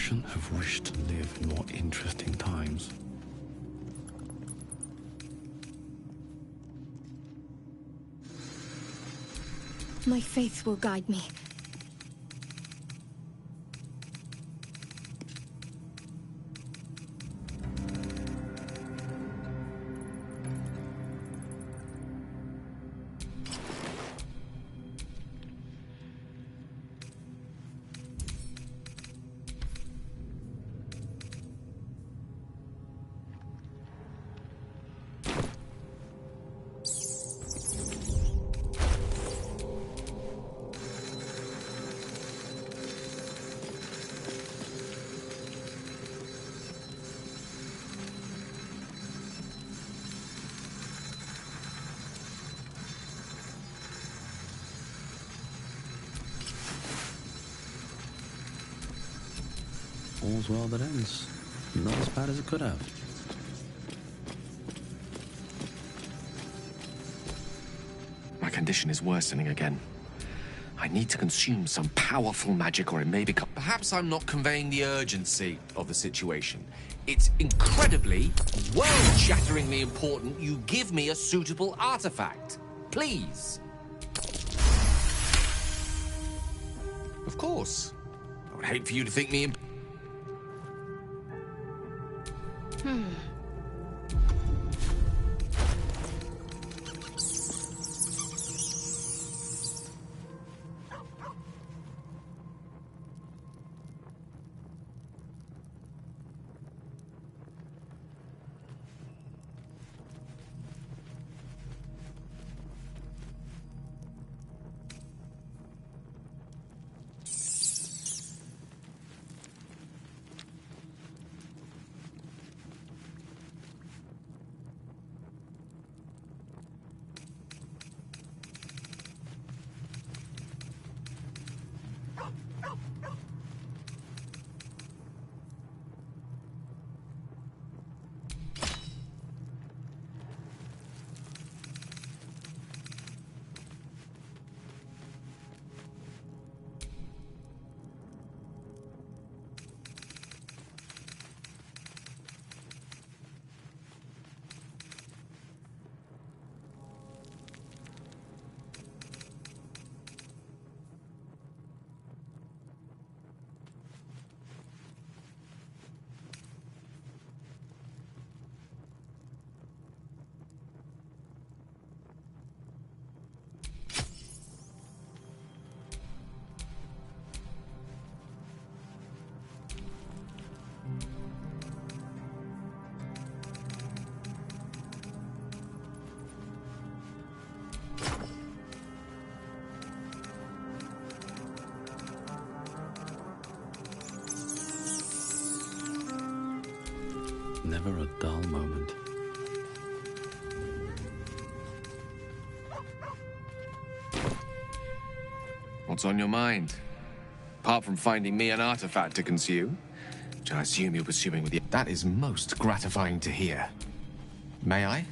shouldn't have wished to live in more interesting times. My faith will guide me. All's well that ends. Not as bad as it could have. My condition is worsening again. I need to consume some powerful magic or it may become... Perhaps I'm not conveying the urgency of the situation. It's incredibly, world-shatteringly important you give me a suitable artifact. Please. Of course. I would hate for you to think me... Never a dull moment. What's on your mind? Apart from finding me an artifact to consume, which I assume you're pursuing with you. That is most gratifying to hear. May I?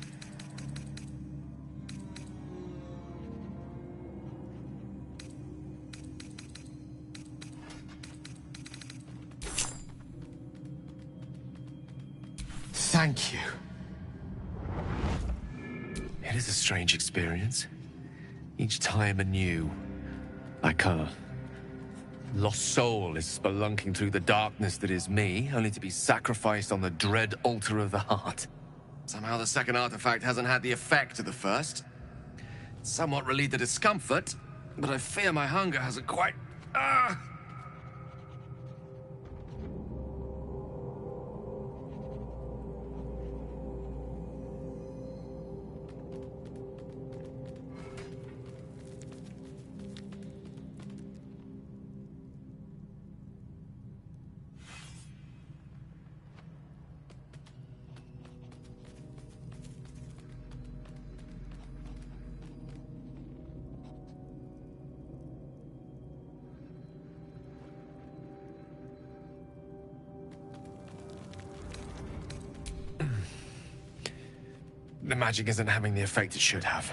Thank you. It is a strange experience. Each time anew. Like a lost soul is spelunking through the darkness that is me, only to be sacrificed on the dread altar of the heart. Somehow the second artifact hasn't had the effect of the first. It's somewhat relieved the discomfort, but I fear my hunger hasn't quite... The magic isn't having the effect it should have.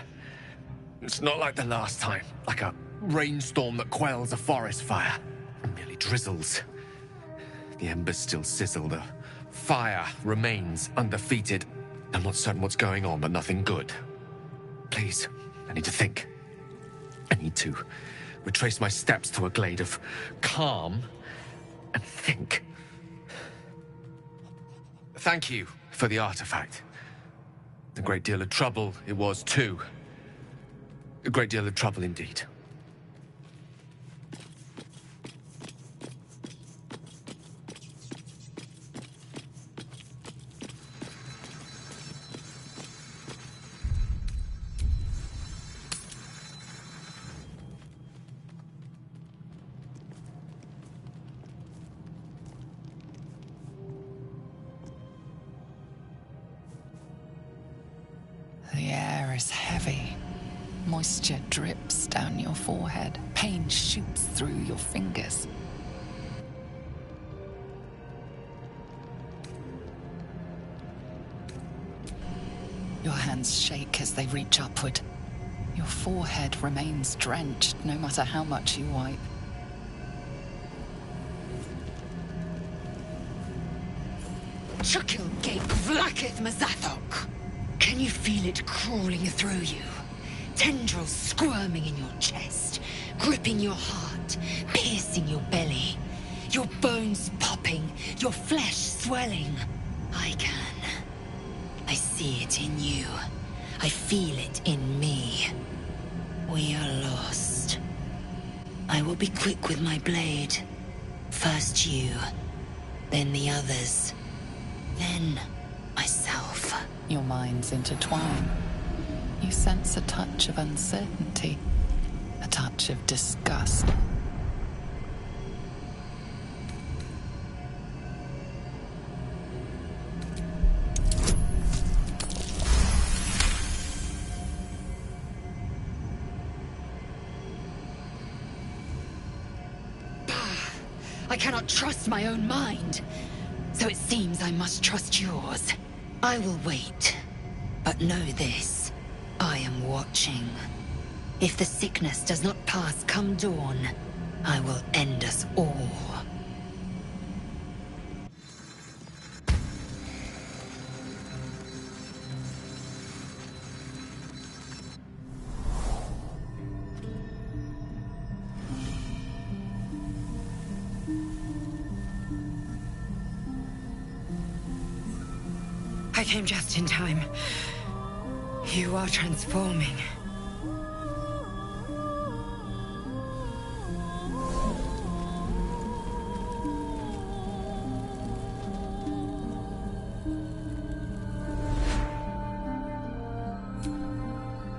It's not like the last time, like a rainstorm that quells a forest fire. It merely drizzles. The embers still sizzle, the fire remains undefeated. I'm not certain what's going on, but nothing good. Please, I need to think. I need to retrace my steps to a glade of calm and think. Thank you for the artifact. A great deal of trouble it was, too. A great deal of trouble indeed. The air is heavy. Moisture drips down your forehead. Pain shoots through your fingers. Your hands shake as they reach upward. Your forehead remains drenched no matter how much you wipe. Chukil Gate Vlakith Mazathok! Can you feel it crawling through you? Tendrils squirming in your chest, gripping your heart, piercing your belly. Your bones popping, your flesh swelling. I can. I see it in you. I feel it in me. We are lost. I will be quick with my blade. First you, then the others, then myself. Your minds intertwine. You sense a touch of uncertainty, a touch of disgust. I cannot trust my own mind, so it seems I must trust yours. I will wait, but know this. I am watching. If the sickness does not pass come dawn, I will end us all. I came just in time. You are transforming.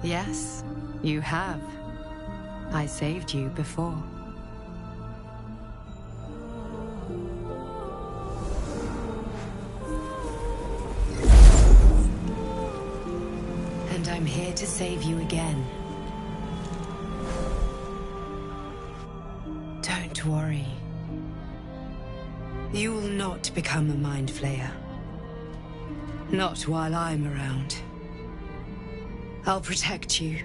Yes, you have. I saved you before. And I'm here to save you again. Don't worry. You will not become a Mind Flayer. Not while I'm around. I'll protect you.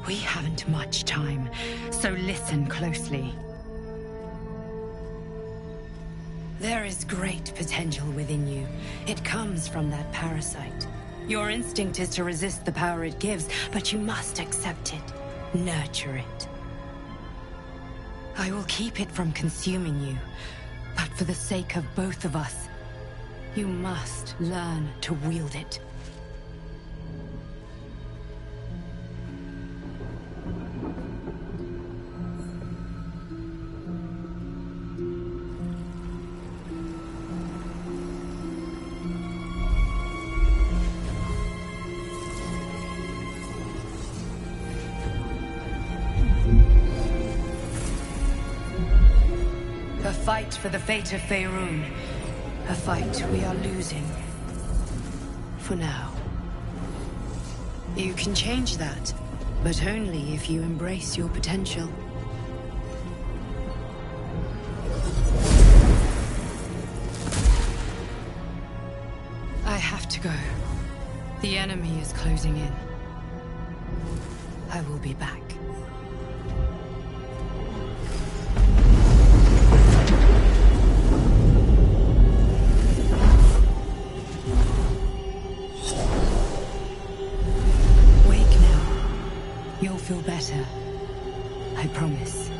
We haven't much time, so listen closely. There is great potential within you. It comes from that parasite. Your instinct is to resist the power it gives, but you must accept it. Nurture it. I will keep it from consuming you, but for the sake of both of us, you must learn to wield it. A fight for the fate of Faerun. A fight we are losing. For now. You can change that, but only if you embrace your potential. The enemy is closing in. I will be back. Wake now. You'll feel better. I promise.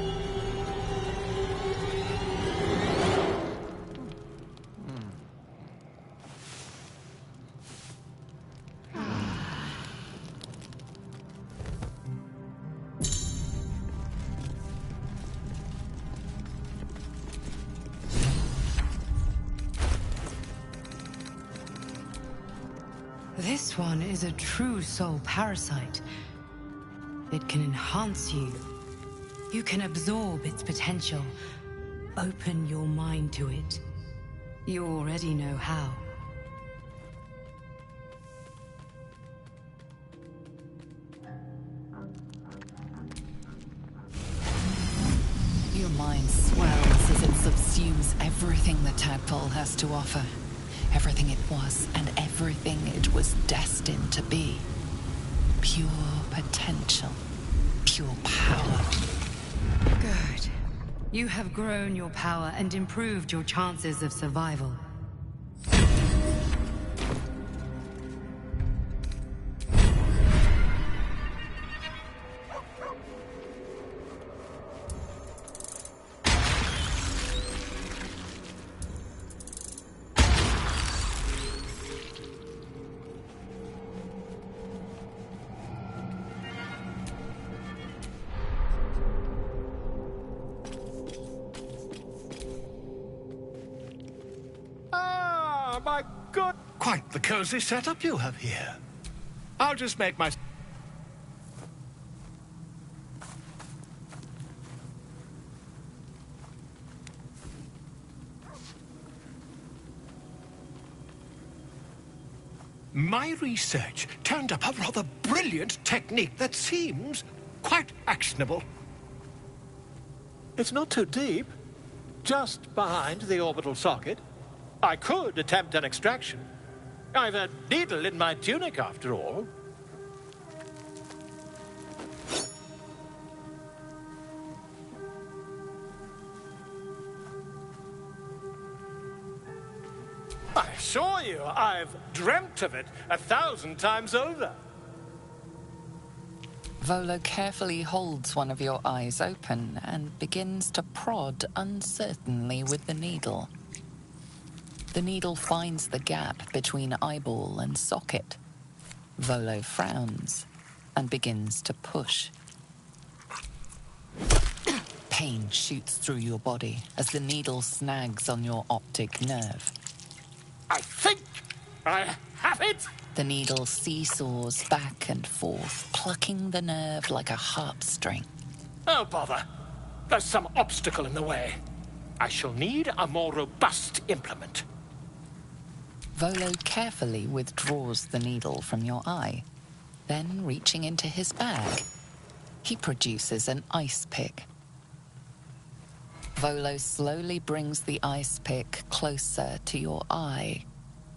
This one is a true soul parasite. It can enhance you. You can absorb its potential. Open your mind to it. You already know how. Your mind swells as it subsumes everything the tadpole has to offer. Everything it was and everything it was destined to be. Pure potential. Pure power. Good. You have grown your power and improved your chances of survival. My God! Quite the cozy setup you have here. I'll just make my... My research turned up a rather brilliant technique that seems quite actionable. It's not too deep. Just behind the orbital socket. I could attempt an extraction. I've a needle in my tunic, after all. I assure you, I've dreamt of it 1,000 times over. Volo carefully holds one of your eyes open and begins to prod uncertainly with the needle. The needle finds the gap between eyeball and socket. Volo frowns and begins to push. Pain shoots through your body as the needle snags on your optic nerve. I think I have it! The needle seesaws back and forth, plucking the nerve like a harp string. Oh, bother. There's some obstacle in the way. I shall need a more robust implement. Volo carefully withdraws the needle from your eye. Then, reaching into his bag, he produces an ice pick. Volo slowly brings the ice pick closer to your eye.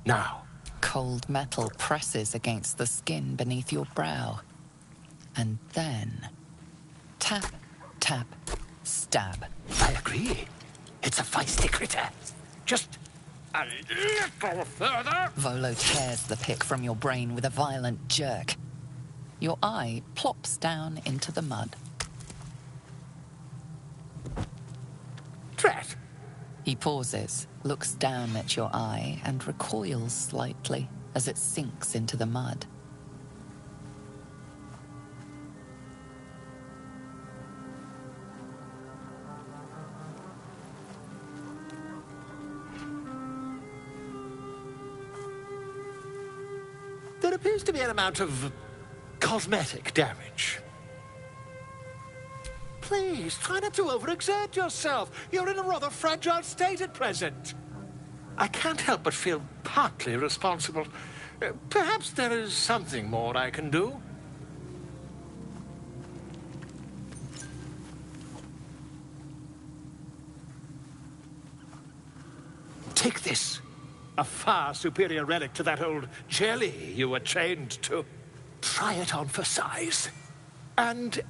Now. Cold metal presses against the skin beneath your brow. And then, tap, tap, stab. I agree. It's a feisty critter. Just a little further. Volo tears the pick from your brain with a violent jerk. Your eye plops down into the mud. Drat. He pauses, looks down at your eye, and recoils slightly as it sinks into the mud. There appears to be an amount of cosmetic damage. Please, try not to overexert yourself. You're in a rather fragile state at present. I can't help but feel partly responsible. Perhaps there is something more I can do. Take this. A far superior relic to that old jelly you were chained to. Try it on for size. And,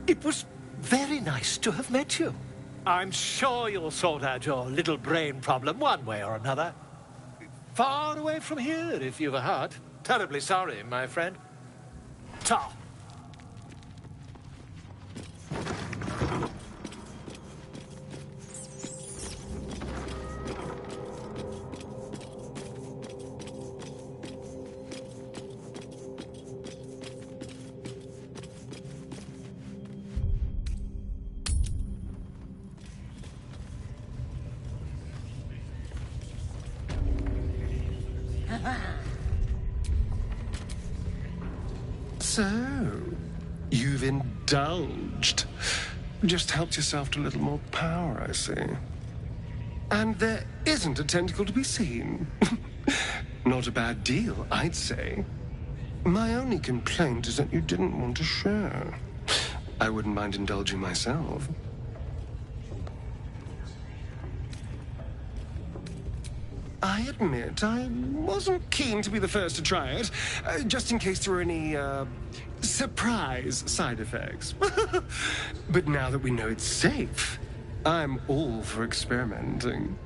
it was very nice to have met you. I'm sure you'll sort out your little brain problem one way or another. Far away from here, if you've a heart. Terribly sorry, my friend. Ta. So, you've indulged. Just helped yourself to a little more power, I see. And there isn't a tentacle to be seen. Not a bad deal, I'd say. My only complaint is that you didn't want to share. I wouldn't mind indulging myself. I admit, I wasn't keen to be the first to try it, just in case there were any, surprise side effects. But now that we know it's safe, I'm all for experimenting.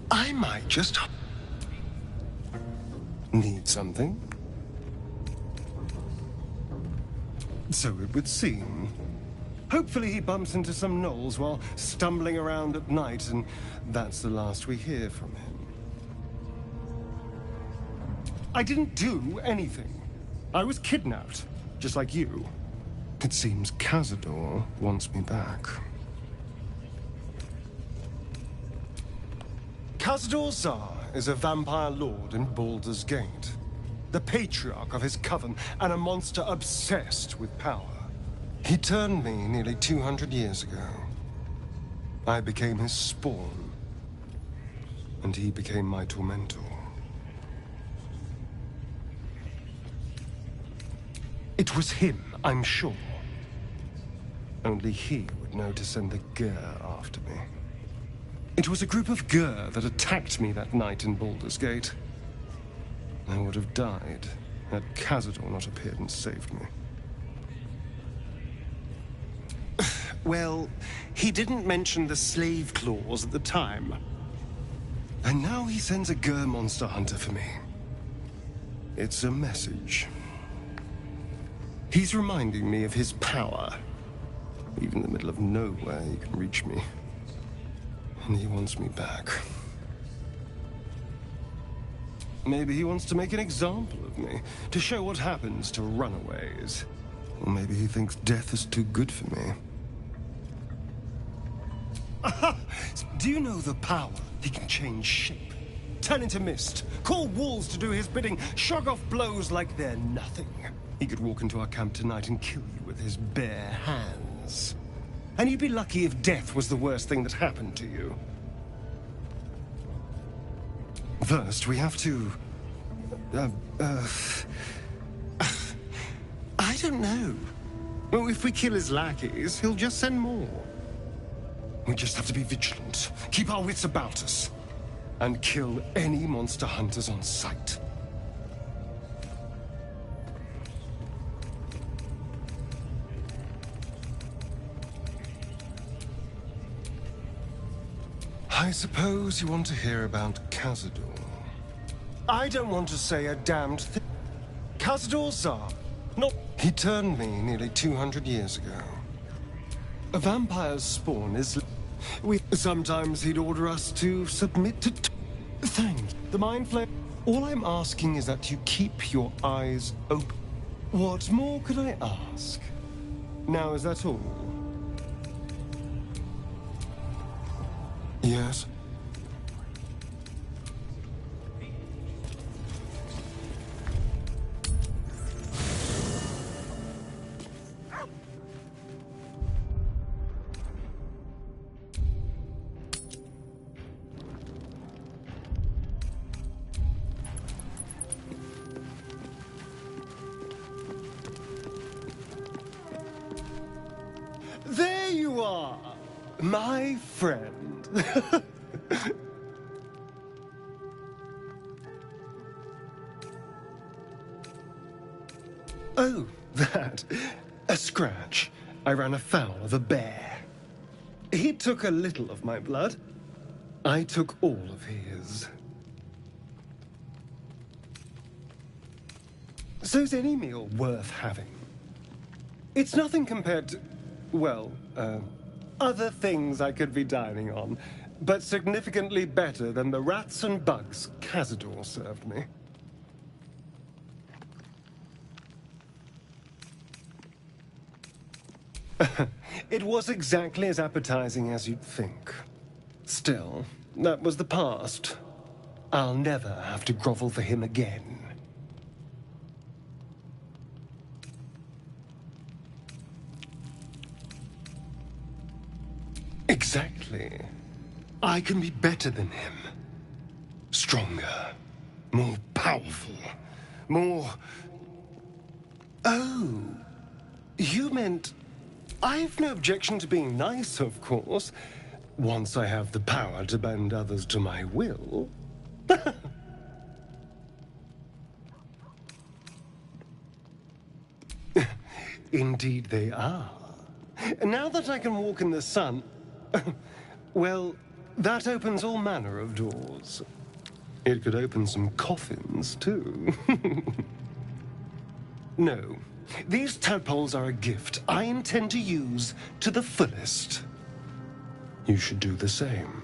I might just... Need something? So it would seem. Hopefully he bumps into some gnolls while stumbling around at night, and that's the last we hear from him. I didn't do anything. I was kidnapped, just like you. It seems Cazador wants me back. Cazador Zar is a vampire lord in Baldur's Gate, the patriarch of his coven, and a monster obsessed with power. He turned me nearly 200 years ago. I became his spawn, and he became my tormentor. It was him, I'm sure. Only he would know to send the Gur after me. It was a group of Gur that attacked me that night in Baldur's Gate. I would have died had Cazador not appeared and saved me. Well, he didn't mention the slave clause at the time. And now he sends a Gur monster hunter for me. It's a message. He's reminding me of his power. Even in the middle of nowhere, he can reach me. And he wants me back. Maybe he wants to make an example of me, to show what happens to runaways. Or maybe he thinks death is too good for me. Do you know the power? He can change shape, turn into mist, call walls to do his bidding, shrug off blows like they're nothing. He could walk into our camp tonight and kill you with his bare hands. And you'd be lucky if death was the worst thing that happened to you. First, we have to... I don't know. Well, if we kill his lackeys, he'll just send more. We just have to be vigilant, keep our wits about us, and kill any monster hunters on sight. I suppose you want to hear about Cazador. I don't want to say a damned thing. Cazador Zar, not... He turned me nearly 200 years ago. A vampire's spawn is... Sometimes he'd order us to submit to... Thanks. The mind flare... All I'm asking is that you keep your eyes open. What more could I ask? Now, is that all? Yes? There you are, my friend. Oh, that. A scratch. I ran afoul of a bear. He took a little of my blood. I took all of his. So's any meal worth having. It's nothing compared to, well, other things I could be dining on, but significantly better than the rats and bugs Cazador served me. It was exactly as appetizing as you'd think. Still, that was the past. I'll never have to grovel for him again. Exactly. I can be better than him. Stronger. More powerful. More... Oh. You meant... I've no objection to being nice, of course. Once I have the power to bend others to my will. Indeed they are. Now that I can walk in the sun... well, that opens all manner of doors. It could open some coffins, too. No. These tadpoles are a gift I intend to use to the fullest. You should do the same.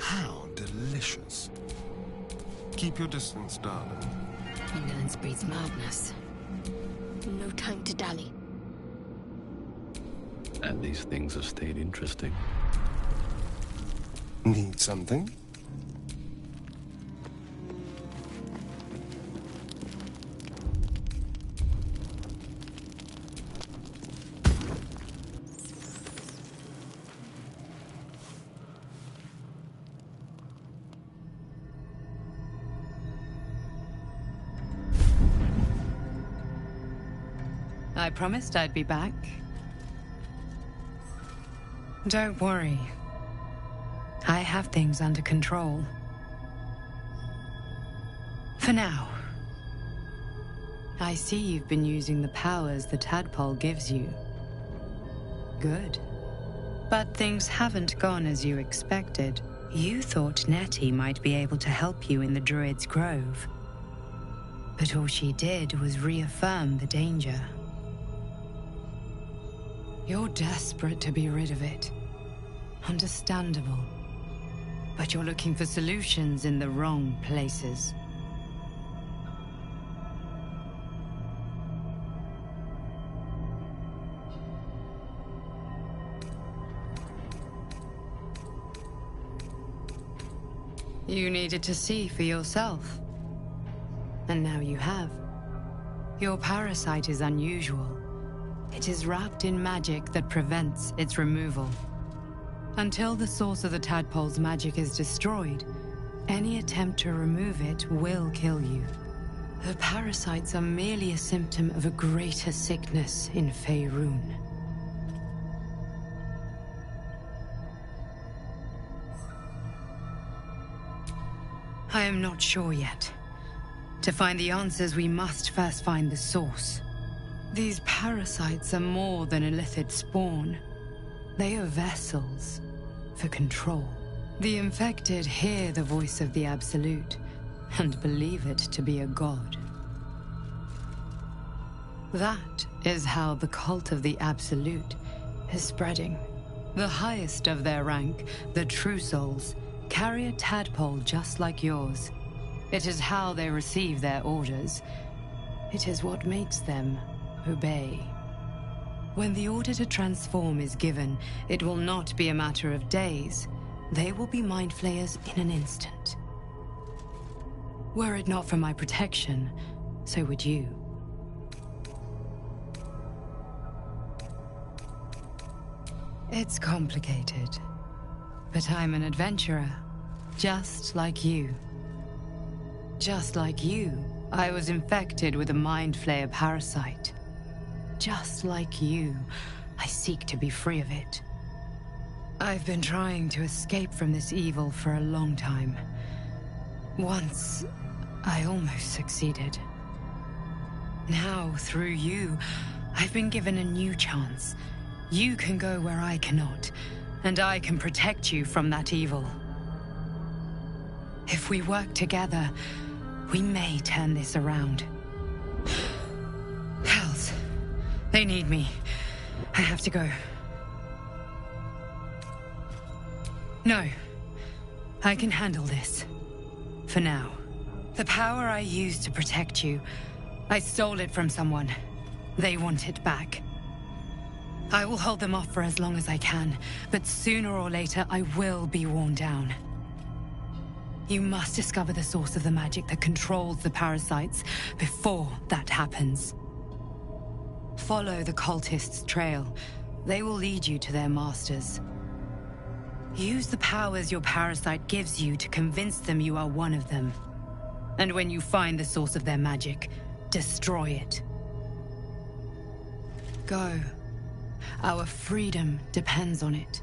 How delicious. Keep your distance, darling. Ignorance breeds madness. No time to dally. And these things have stayed interesting. Need something? I promised I'd be back. Don't worry. I have things under control. For now. I see you've been using the powers the tadpole gives you. Good. But things haven't gone as you expected. You thought Nettie might be able to help you in the Druid's Grove. But all she did was reaffirm the danger. You're desperate to be rid of it. Understandable. But you're looking for solutions in the wrong places. You needed to see for yourself. And now you have. Your parasite is unusual. It is wrapped in magic that prevents its removal. Until the source of the tadpole's magic is destroyed, any attempt to remove it will kill you. The parasites are merely a symptom of a greater sickness in Faerun. I am not sure yet. To find the answers, we must first find the source. These parasites are more than illithid spawn. They are vessels for control. The infected hear the voice of the Absolute and believe it to be a god. That is how the cult of the Absolute is spreading. The highest of their rank, the True Souls, carry a tadpole just like yours. It is how they receive their orders. It is what makes them obey. When the order to transform is given, it will not be a matter of days. They will be mind flayers in an instant. Were it not for my protection, so would you. It's complicated, but I'm an adventurer, just like you. Just like you, I was infected with a mind flayer parasite. just like you, I seek to be free of it. I've been trying to escape from this evil for a long time. Once, I almost succeeded. Now, through you, I've been given a new chance. You can go where I cannot, and I can protect you from that evil. If we work together, we may turn this around. Hells, they need me. I have to go. No, I can handle this. For now. The power I used to protect you, I stole it from someone. They want it back. I will hold them off for as long as I can, but sooner or later I will be worn down. You must discover the source of the magic that controls the parasites before that happens. Follow the cultists' trail. They will lead you to their masters. Use the powers your parasite gives you to convince them you are one of them. And when you find the source of their magic, destroy it. Go. Our freedom depends on it.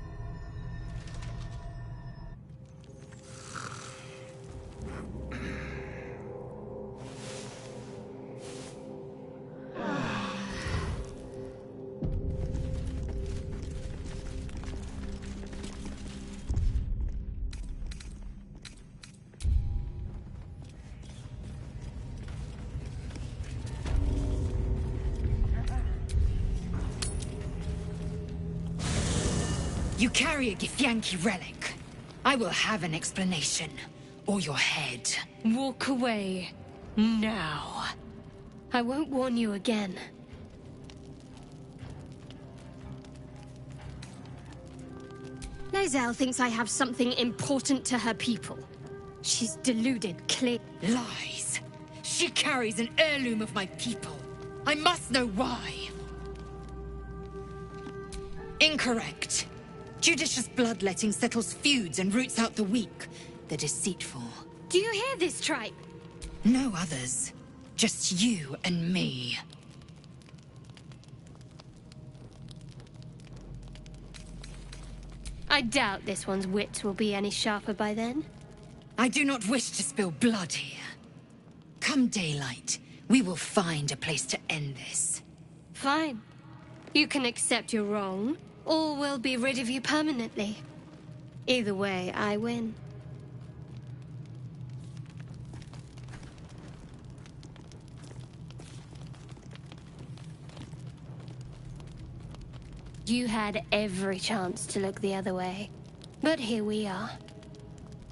You carry a Githyanki relic. I will have an explanation. Or your head. Walk away. Now. I won't warn you again. Lae'zel thinks I have something important to her people. She's deluded, clear. Lies. She carries an heirloom of my people. I must know why. Incorrect. Judicious bloodletting settles feuds and roots out the weak, the deceitful. Do you hear this, tribe? No others. Just you and me. I doubt this one's wits will be any sharper by then. I do not wish to spill blood here. Come daylight, we will find a place to end this. Fine. You can accept you're wrong, or we'll be rid of you permanently. Either way, I win. You had every chance to look the other way. But here we are.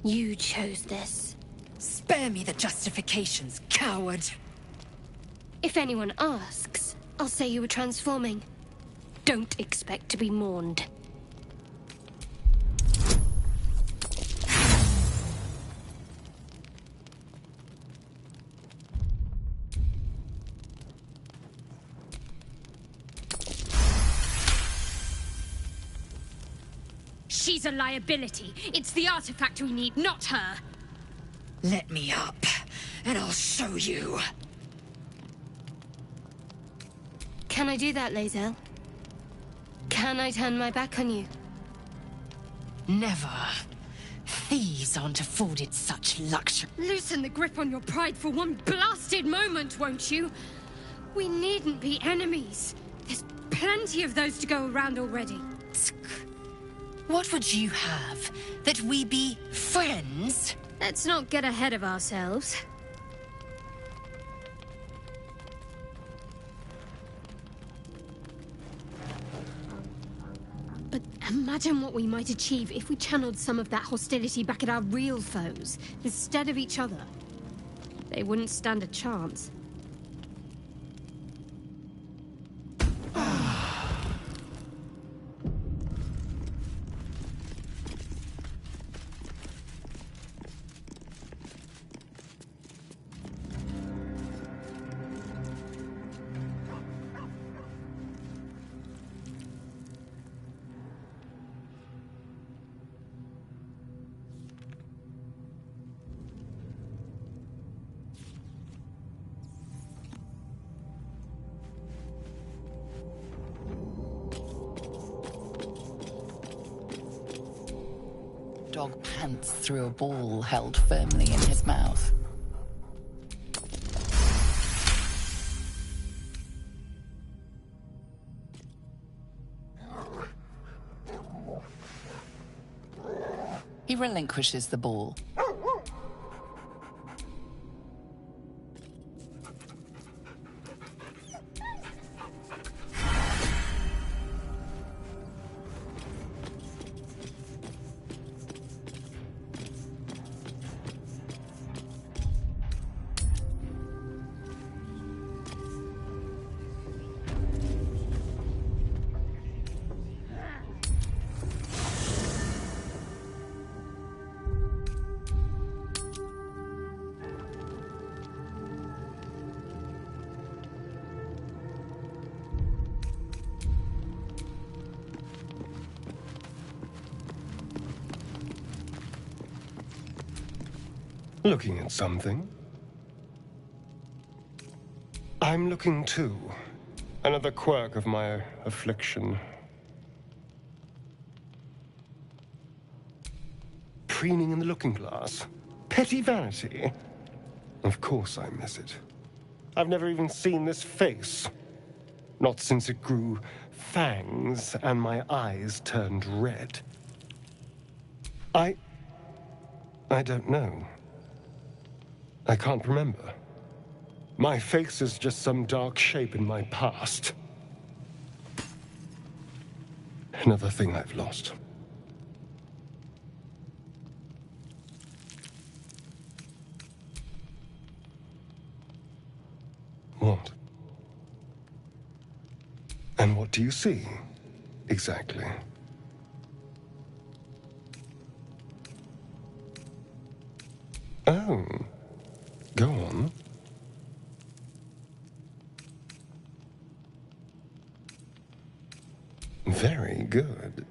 You chose this. Spare me the justifications, coward! If anyone asks, I'll say you were transforming. Don't expect to be mourned. She's a liability. It's the artifact we need, not her. Let me up, and I'll show you. Can I do that, Lae'zel? Can I turn my back on you? Never. Thieves aren't afforded such luxury. Loosen the grip on your pride for one blasted moment, won't you? We needn't be enemies. There's plenty of those to go around already. What would you have? That we be friends? Let's not get ahead of ourselves. But imagine what we might achieve if we channeled some of that hostility back at our real foes, instead of each other. They wouldn't stand a chance. dog pants through a ball held firmly in his mouth. He relinquishes the ball. Looking at something? I'm looking too. Another quirk of my affliction. Preening in the looking glass? Petty vanity? Of course I miss it. I've never even seen this face. Not since it grew fangs and my eyes turned red. I don't know. I can't remember. My face is just some dark shape in my past. Another thing I've lost. What? And what do you see, exactly? Oh. Go on. Very good.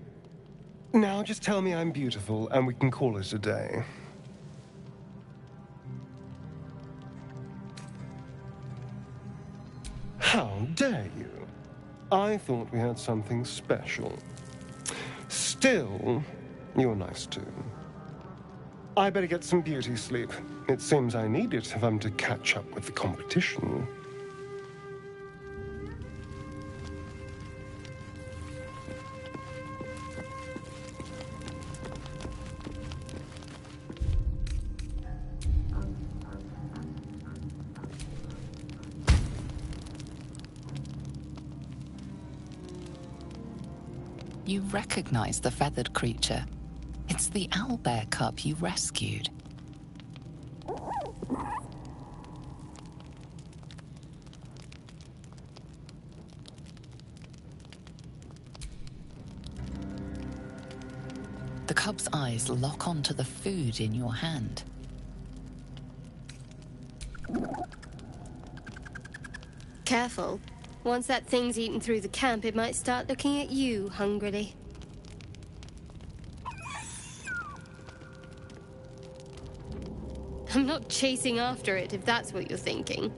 Now just tell me I'm beautiful and we can call it a day. How dare you? I thought we had something special. Still, you're nice too. I better get some beauty sleep. It seems I need it if I'm to catch up with the competition. You recognize the feathered creature. It's the owlbear cub you rescued. The cub's eyes lock onto the food in your hand. Careful. Once that thing's eaten through the camp, it might start looking at you hungrily. I'm not chasing after it, if that's what you're thinking.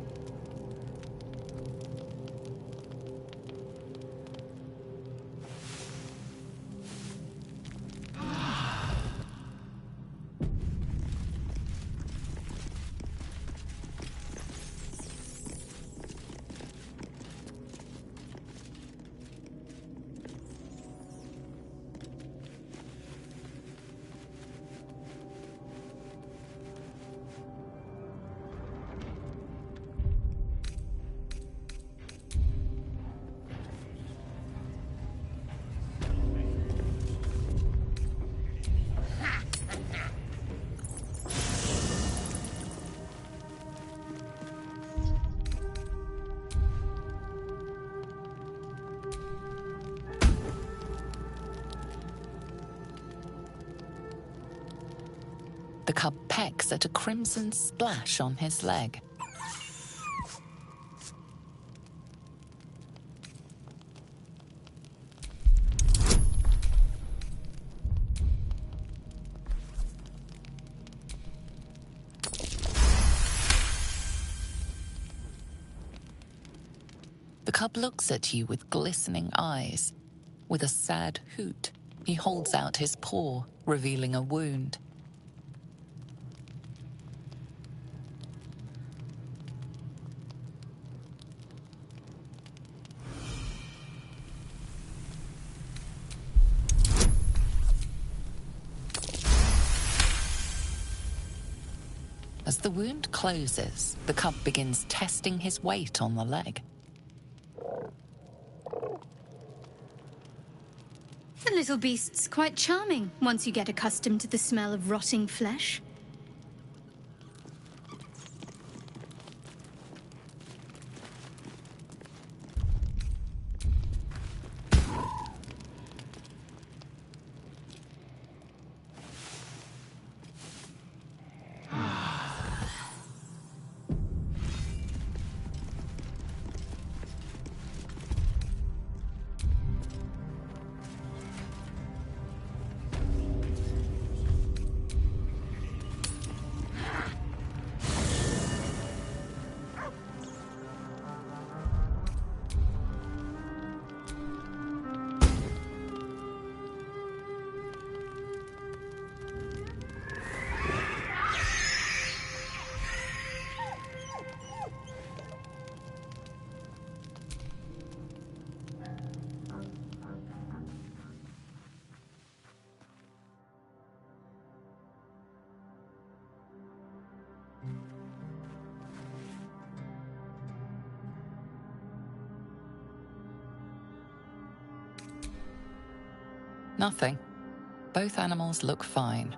The cub pecks at a crimson splash on his leg. The cub looks at you with glistening eyes, with a sad hoot. He holds out his paw, revealing a wound. As the wound closes, the cub begins testing his weight on the leg. The little beast's quite charming once you get accustomed to the smell of rotting flesh. Nothing. Both animals look fine.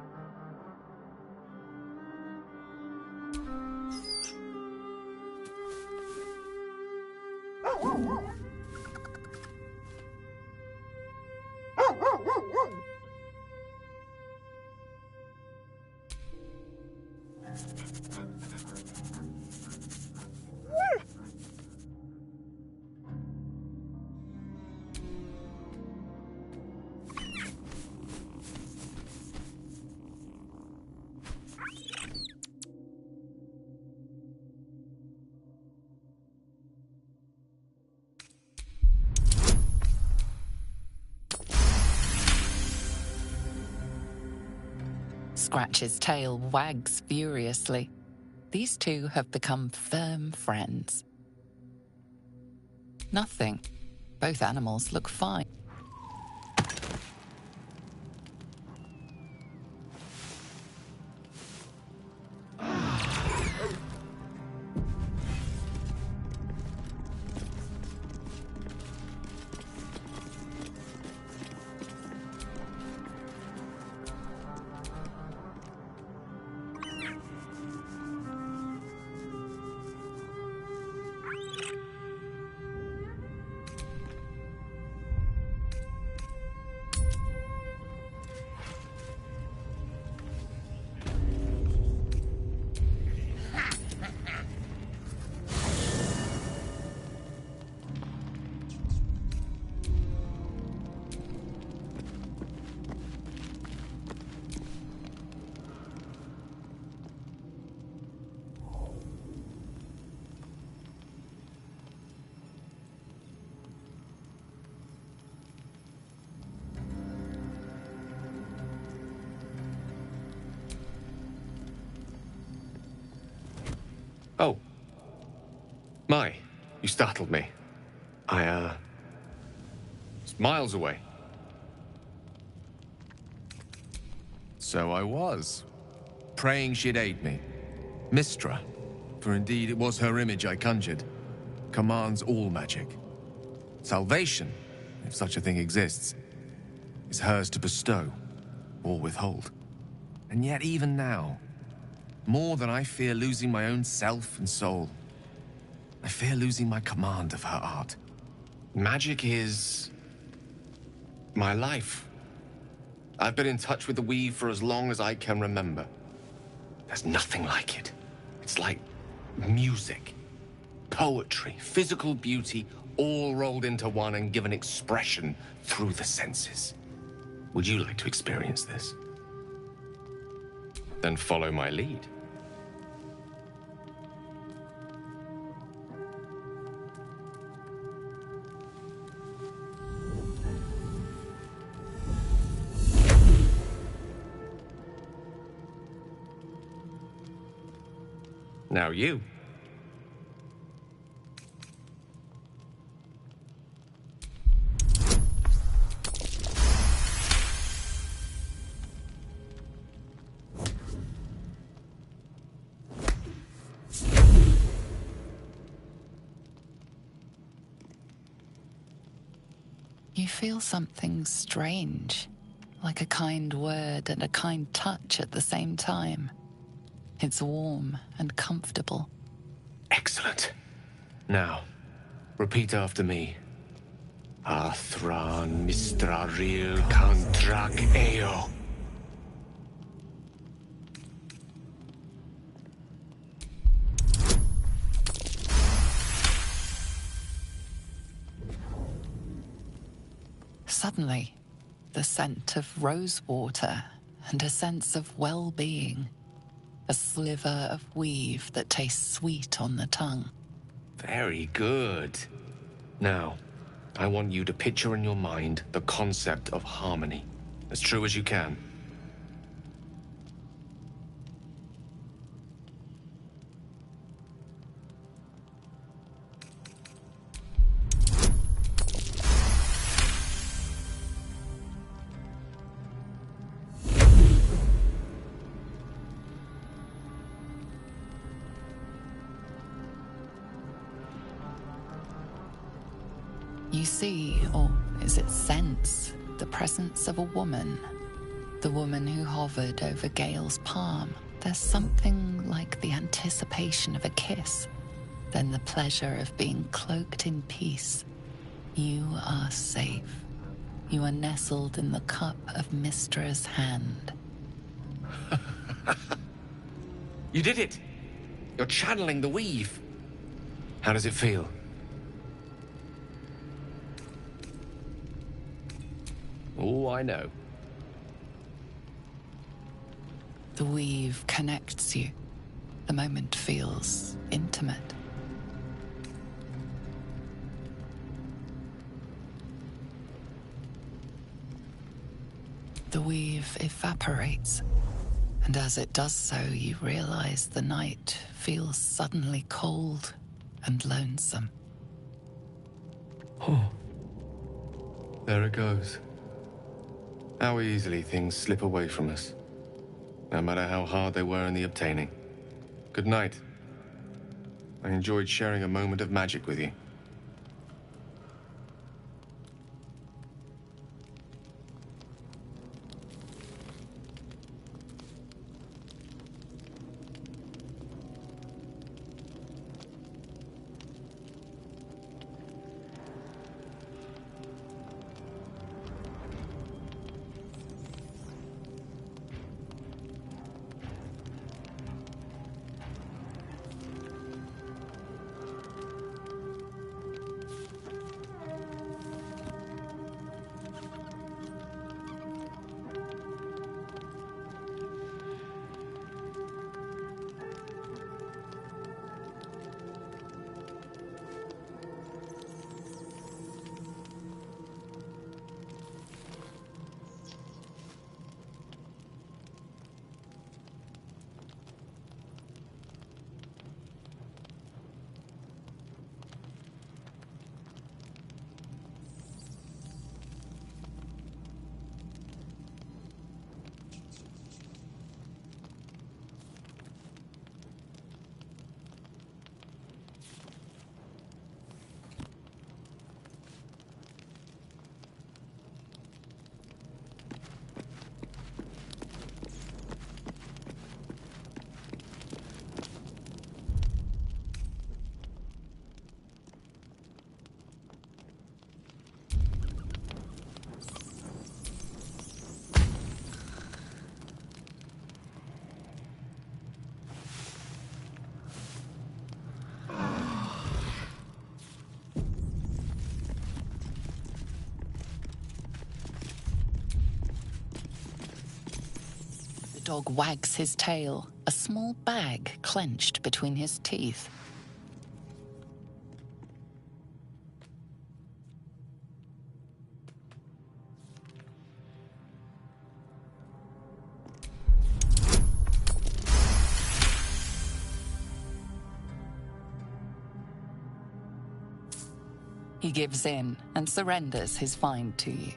Scratch's tail wags furiously. These two have become firm friends. Nothing. Both animals look fine. Oh. My, you startled me. Was miles away. So I was. Praying she'd aid me. Mistra. For indeed it was her image I conjured. Commands all magic. Salvation, if such a thing exists, is hers to bestow or withhold. And yet even now, more than I fear losing my own self and soul, I fear losing my command of her art. Magic is my life. I've been in touch with the weave for as long as I can remember. There's nothing like it. It's like music, poetry, physical beauty, all rolled into one and given expression through the senses. Would you like to experience this? Then follow my lead. Now you. You feel something strange, like a kind word and a kind touch at the same time. It's warm and comfortable. Excellent. Now, repeat after me. Athran Mistraril Kantrak Eo. Suddenly, the scent of rosewater and a sense of well-being. A sliver of weave that tastes sweet on the tongue. Very good. Now, I want you to picture in your mind the concept of harmony, as true as you can. You see, or is it sense, the presence of a woman. The woman who hovered over Gale's palm. There's something like the anticipation of a kiss, then the pleasure of being cloaked in peace. You are safe. You are nestled in the cup of Mystra's hand. You did it! You're channeling the weave. How does it feel? Oh, I know. The weave connects you. The moment feels intimate. The weave evaporates, and as it does so, you realize the night feels suddenly cold and lonesome. Oh. There it goes. How easily things slip away from us, no matter how hard they were in the obtaining. Good night. I enjoyed sharing a moment of magic with you. The dog wags his tail, a small bag clenched between his teeth. He gives in and surrenders his find to you.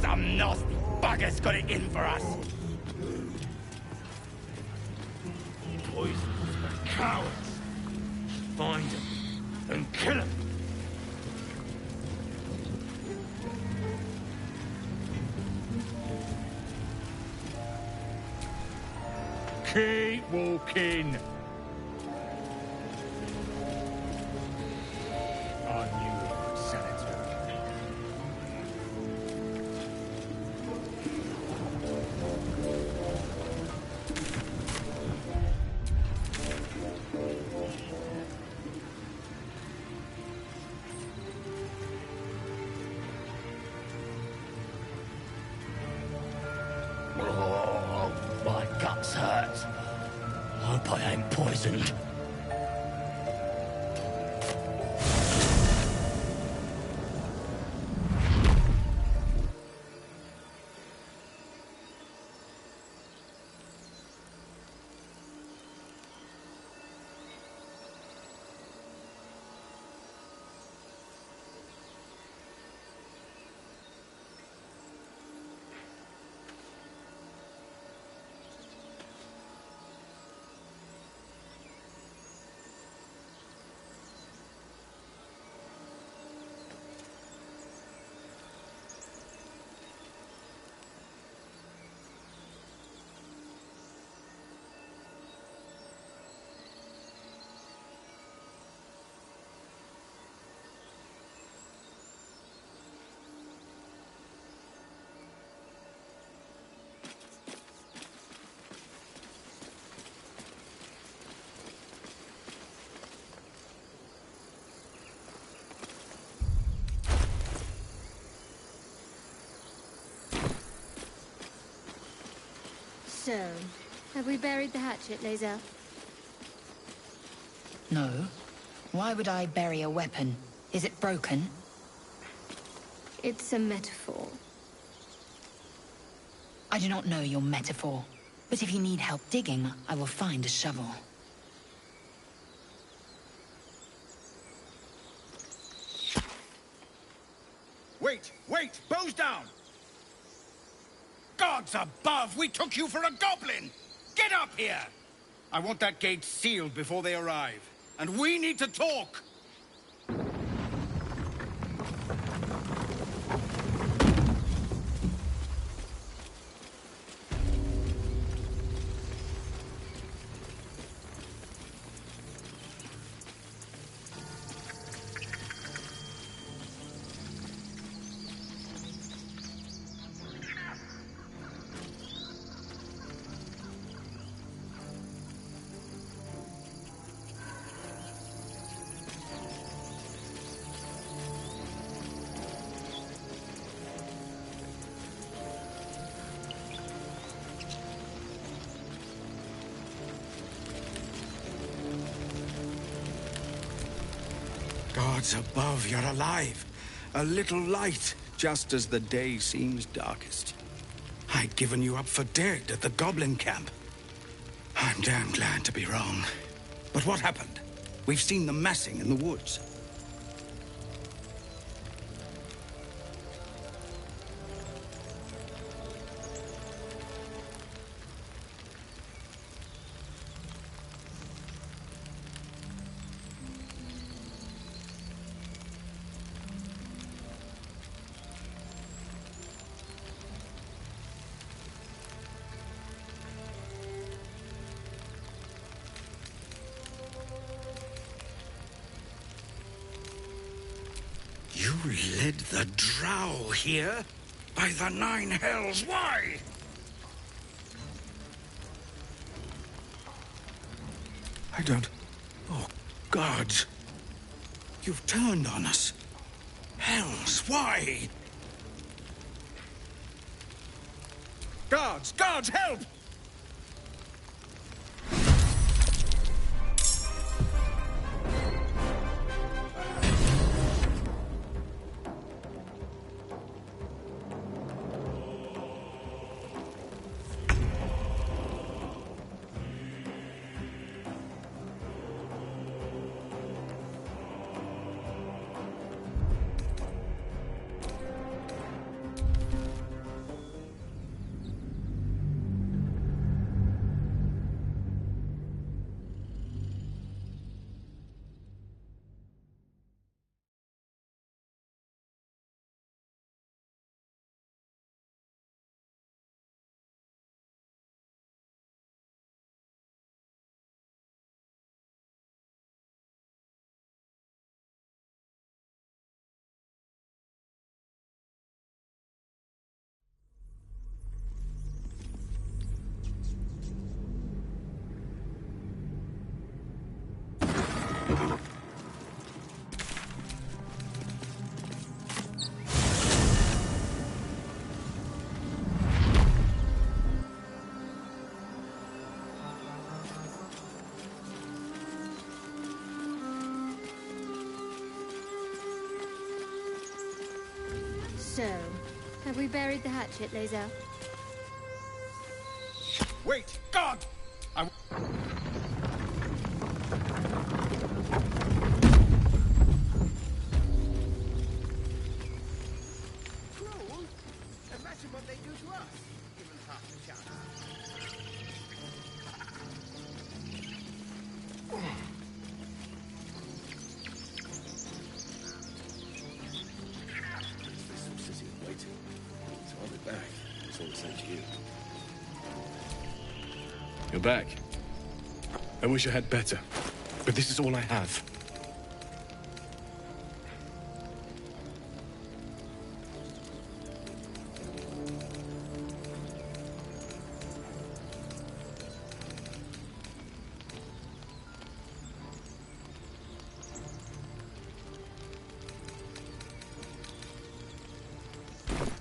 Some nasty bugger's got it in for us. Poisons for cowards. Find them and kill them. Keep walking. I knew it would sanitary. Oh, my guts hurt. Hope I ain't poisoned. So, have we buried the hatchet, Lae'zel? No. Why would I bury a weapon? Is it broken? It's a metaphor. I do not know your metaphor. But if you need help digging, I will find a shovel. Wait! Wait! Bows down! Gods above! We took you for a goblin! Get up here! I want that gate sealed before they arrive. And we need to talk! Gods above, you're alive. A little light, just as the day seems darkest. I'd given you up for dead at the goblin camp. I'm damn glad to be wrong. But what happened? We've seen them massing in the woods. You led the drow here? By the nine hells, why? I don't... Oh, gods. You've turned on us. Hells, why? Guards! Guards, help! So, have we buried the hatchet, Lae'zel? Wait! God! Cruel? Imagine what they do to us, given half the chance. You're back. I wish I had better, but this is all I have.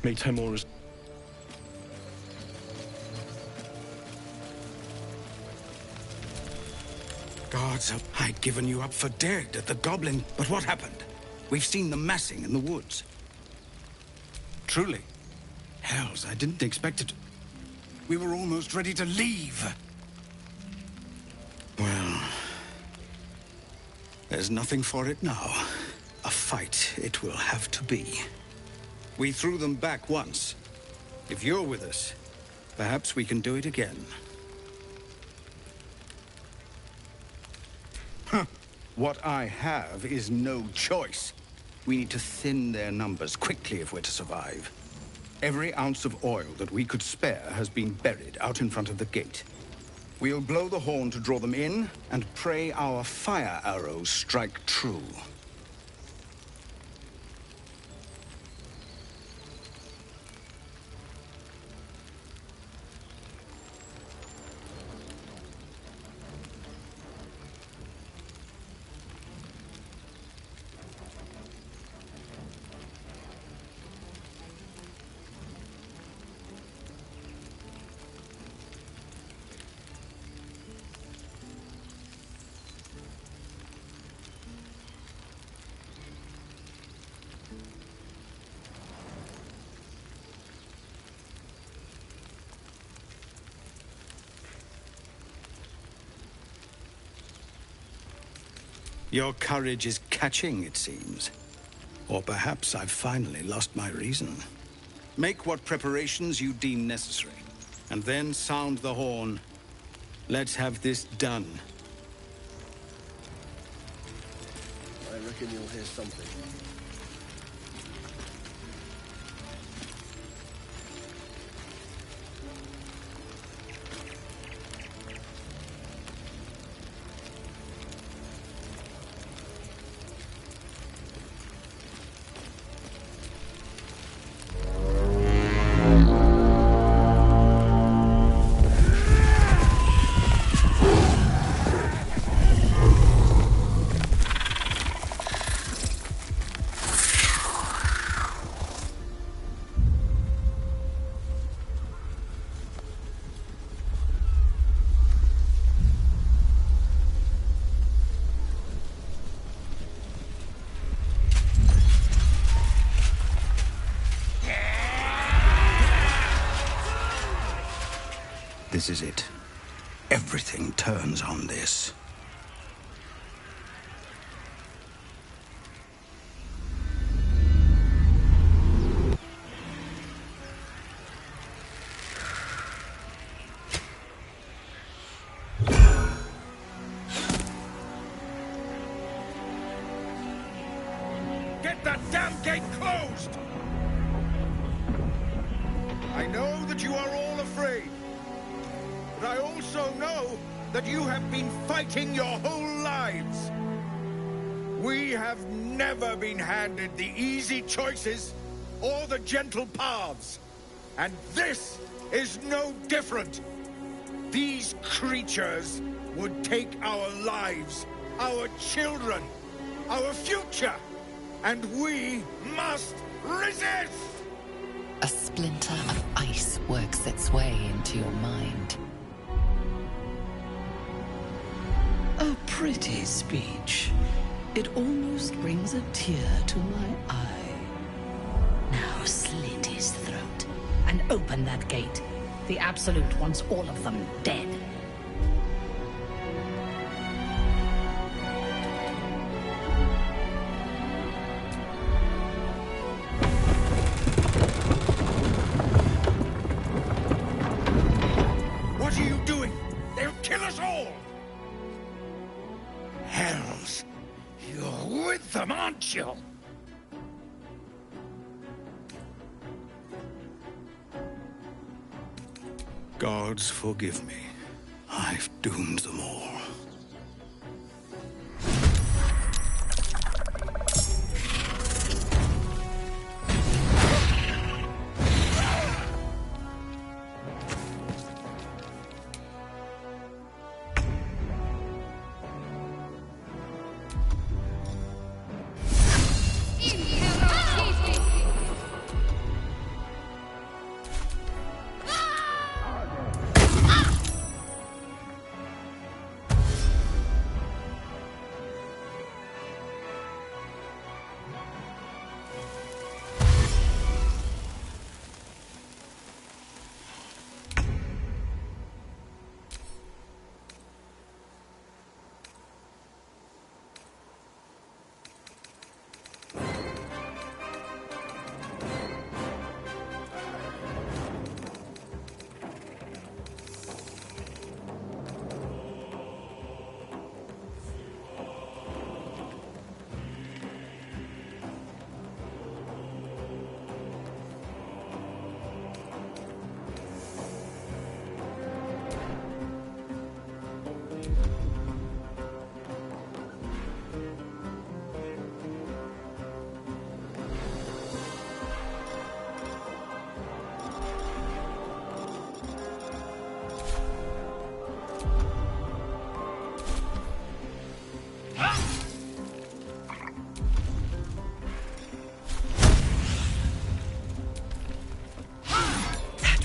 Make Timora's... Gods, I'd given you up for dead at the goblin. But what happened? We've seen them massing in the woods. Truly? Hells, I didn't expect it. We were almost ready to leave. Well, there's nothing for it now. A fight it will have to be. We threw them back once. If you're with us, perhaps we can do it again. What I have is no choice. We need to thin their numbers quickly if we're to survive. Every ounce of oil that we could spare has been buried out in front of the gate. We'll blow the horn to draw them in, and pray our fire arrows strike true. Your courage is catching, it seems. Or perhaps I've finally lost my reason. Make what preparations you deem necessary, and then sound the horn. Let's have this done. I reckon you'll hear something. This is it. Everything turns on this. Get that damn gate closed! I know that you are all afraid. But I also know that you have been fighting your whole lives. We have never been handed the easy choices or the gentle paths. And this is no different. These creatures would take our lives, our children, our future, and we must resist! A splinter of ice works its way into your mind. A pretty speech. It almost brings a tear to my eye. Now slit his throat and open that gate. The Absolute wants all of them dead. What are you doing? They'll kill us all! Hells, you're with them, aren't you? Gods forgive me. I've doomed them all.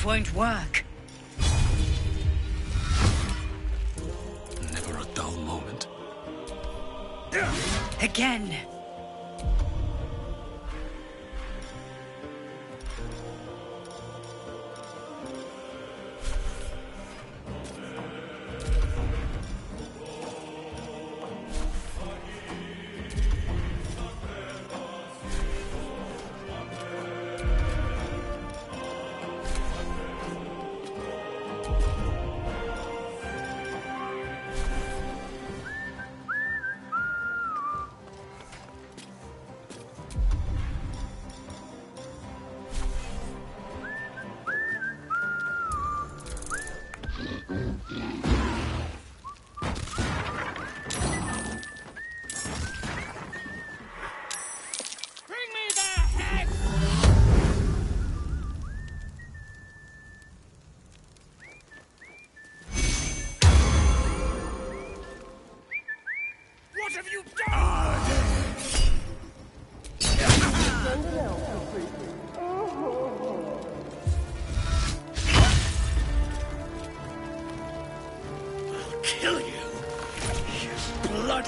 Won't work. Never a dull moment. Again.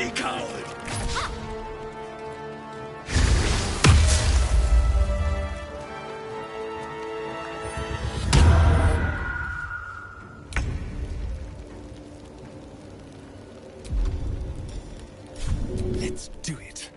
bloody coward! Let's do it.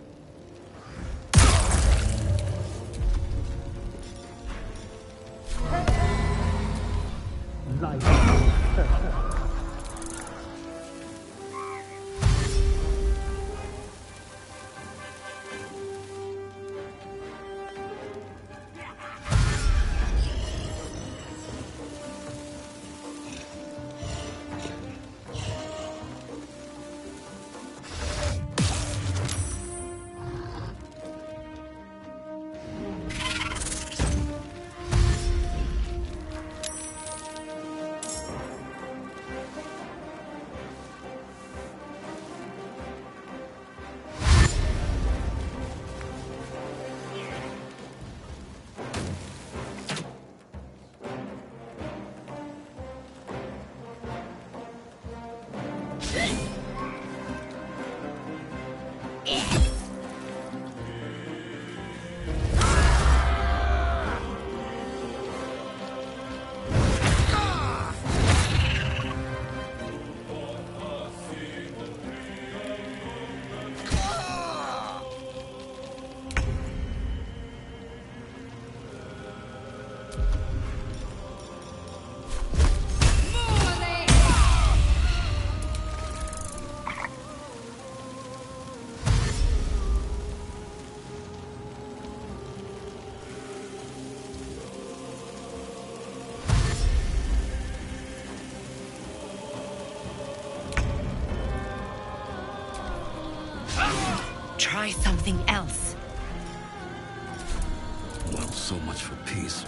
Try something else. Well, so much for peace.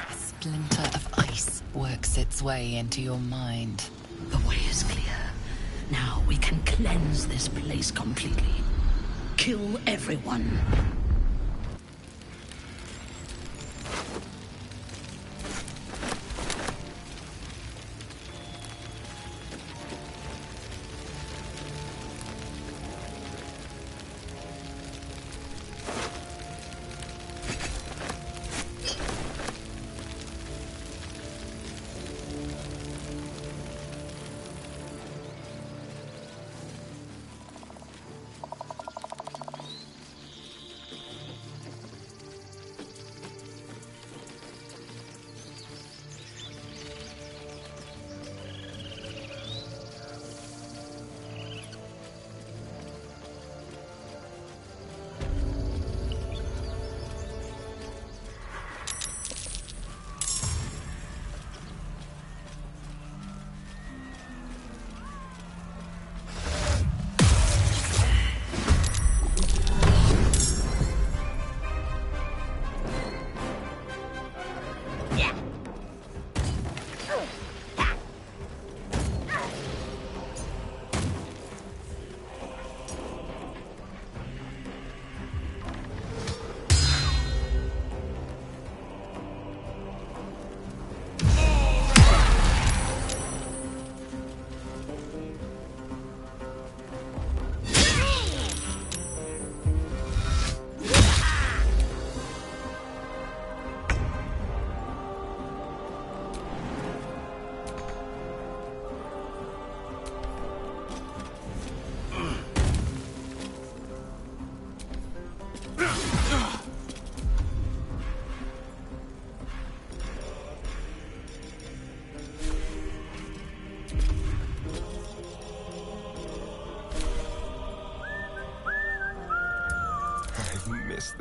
A splinter of ice works its way into your mind. The way is clear. Now we can cleanse this place completely. Kill everyone.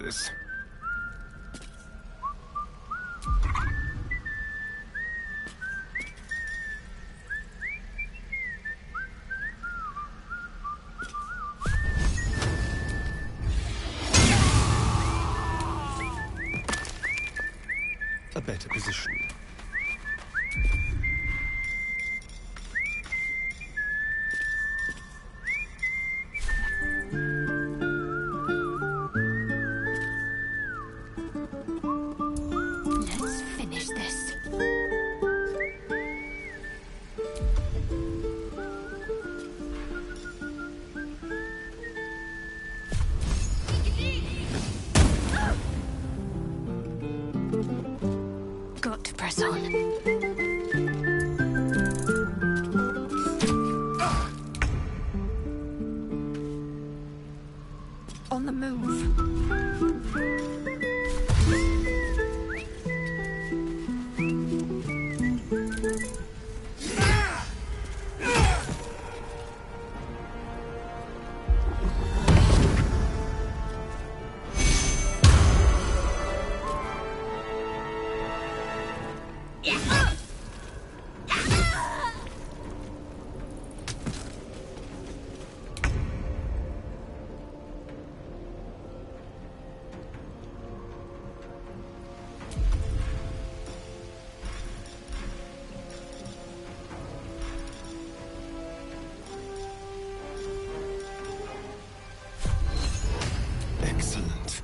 this. A better position. Let's finish this. Got to press on. On the move. Excellent.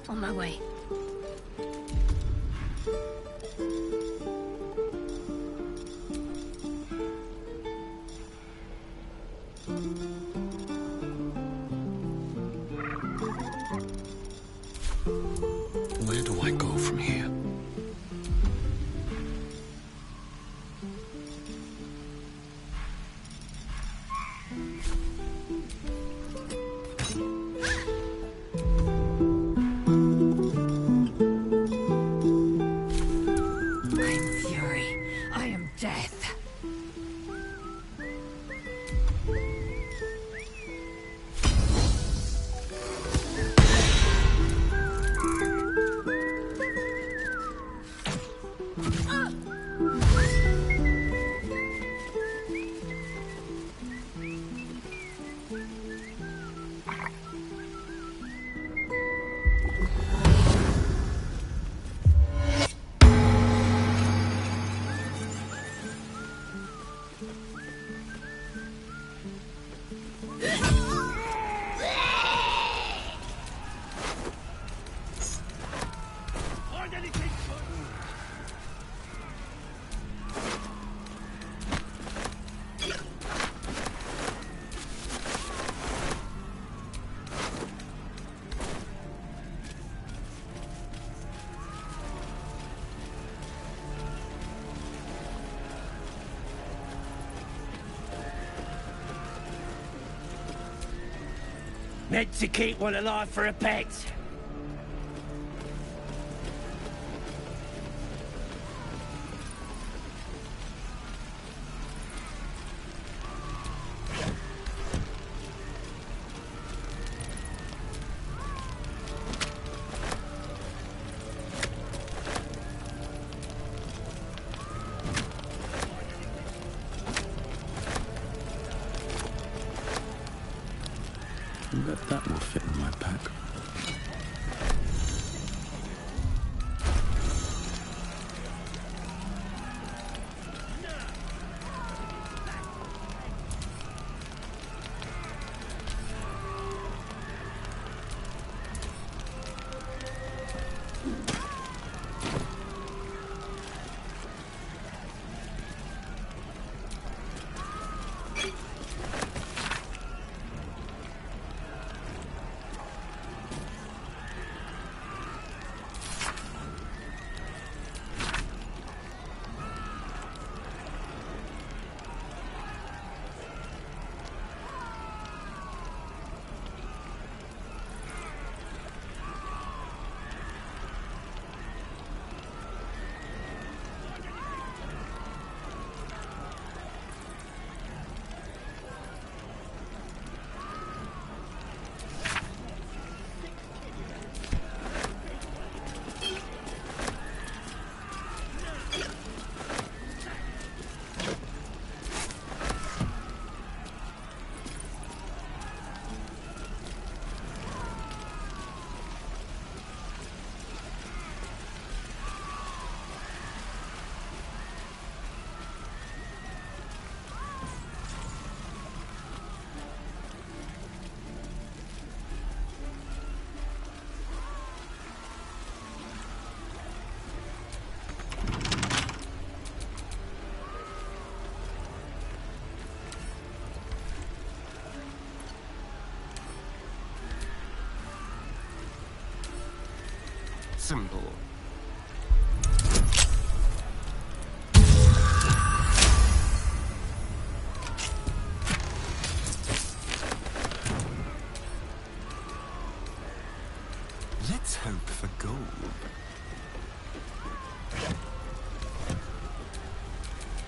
On my way. Where do I go from here? I'm fury. I am death. Meant to keep one alive for a pet. simple. Let's hope for gold.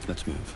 Let's move.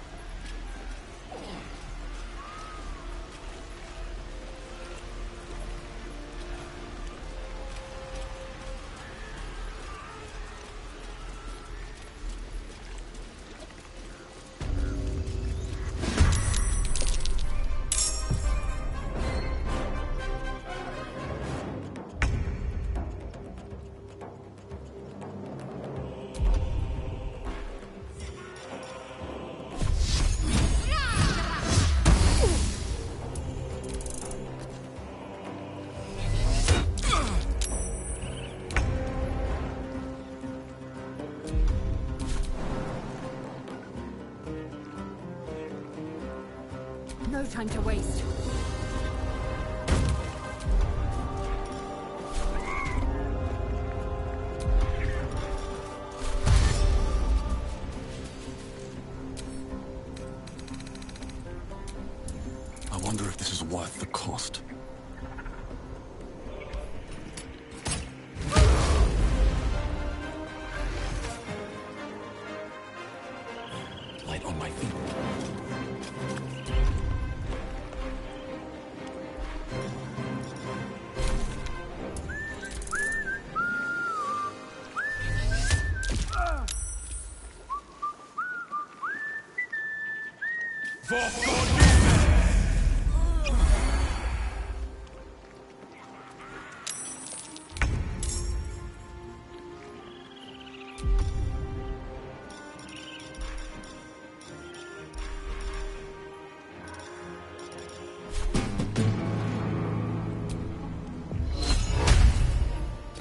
No time to waste. I wonder if this is worth the cost. Light on my feet.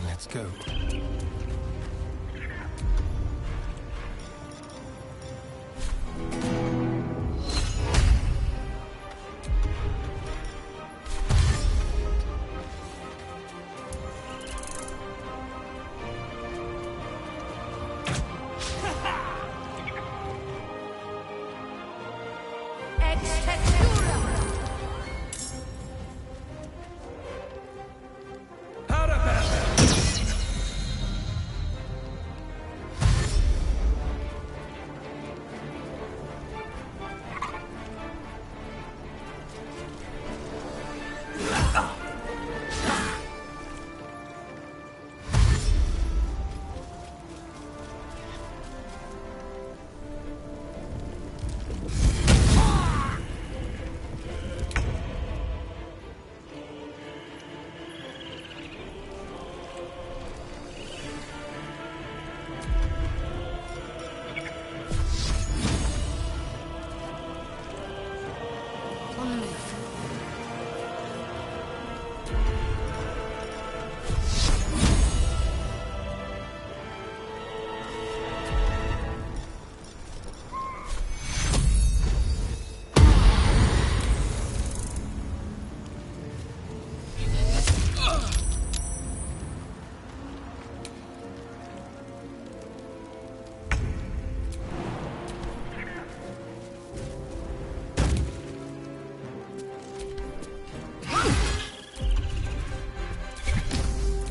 Let's go.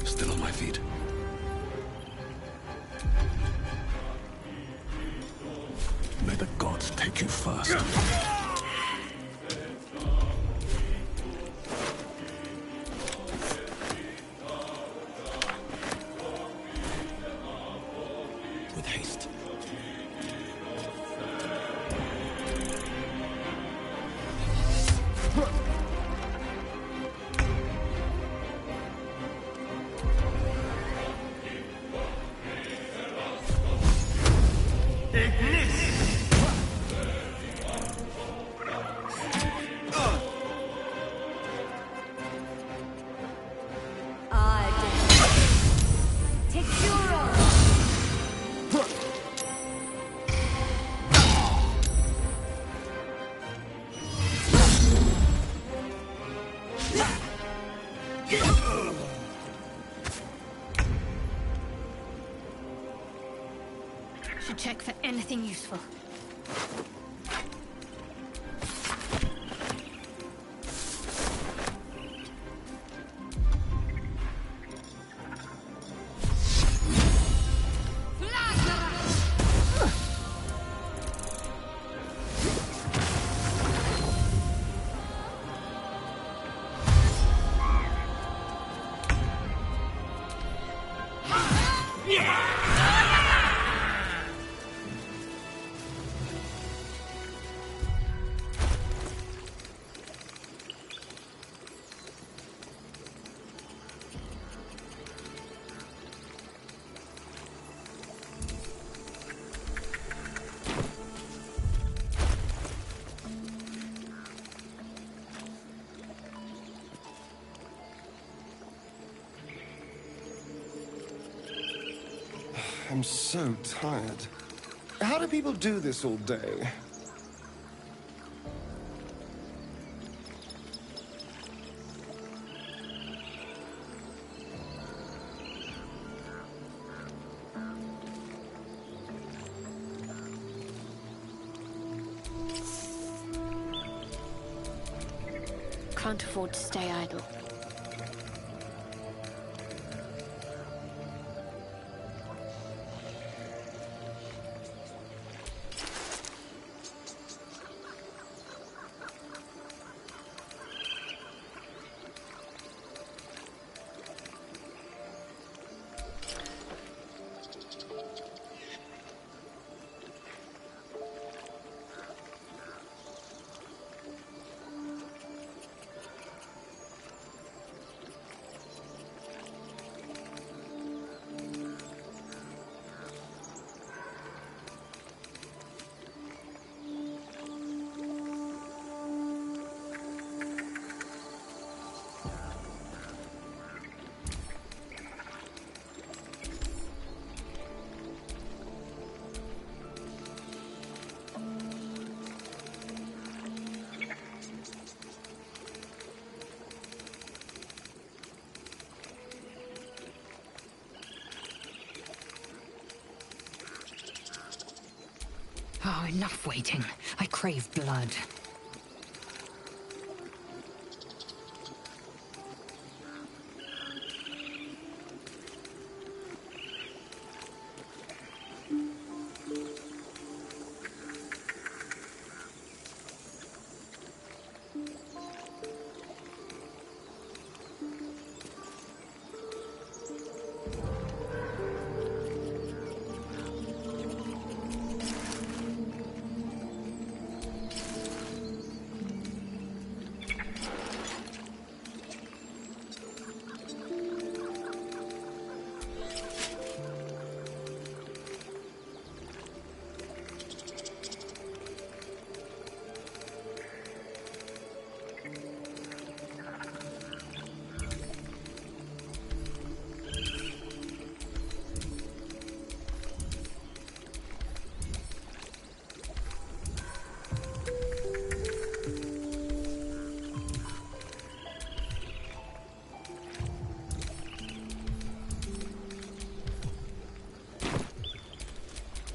Still on my feet. May the gods take you first. With haste. Should check for anything useful. I'm so tired. How do people do this all day? Can't afford to stay idle. Oh, enough waiting. I crave blood.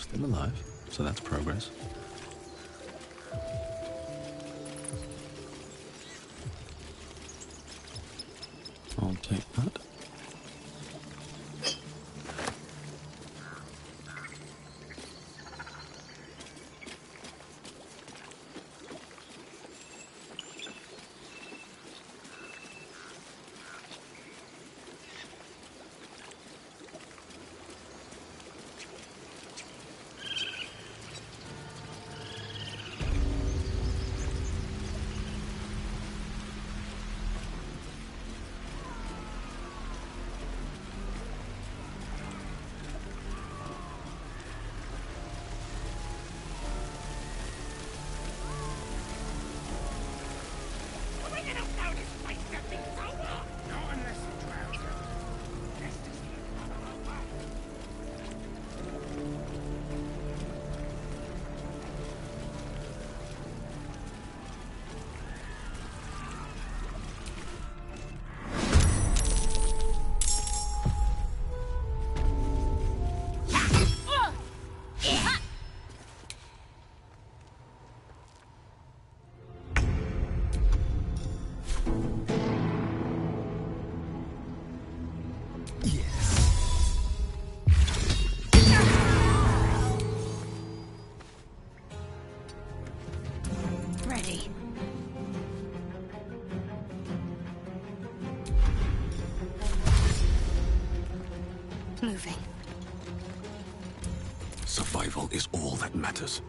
Still alive, so that's progress. I'll take that. Moving. Survival is all that matters.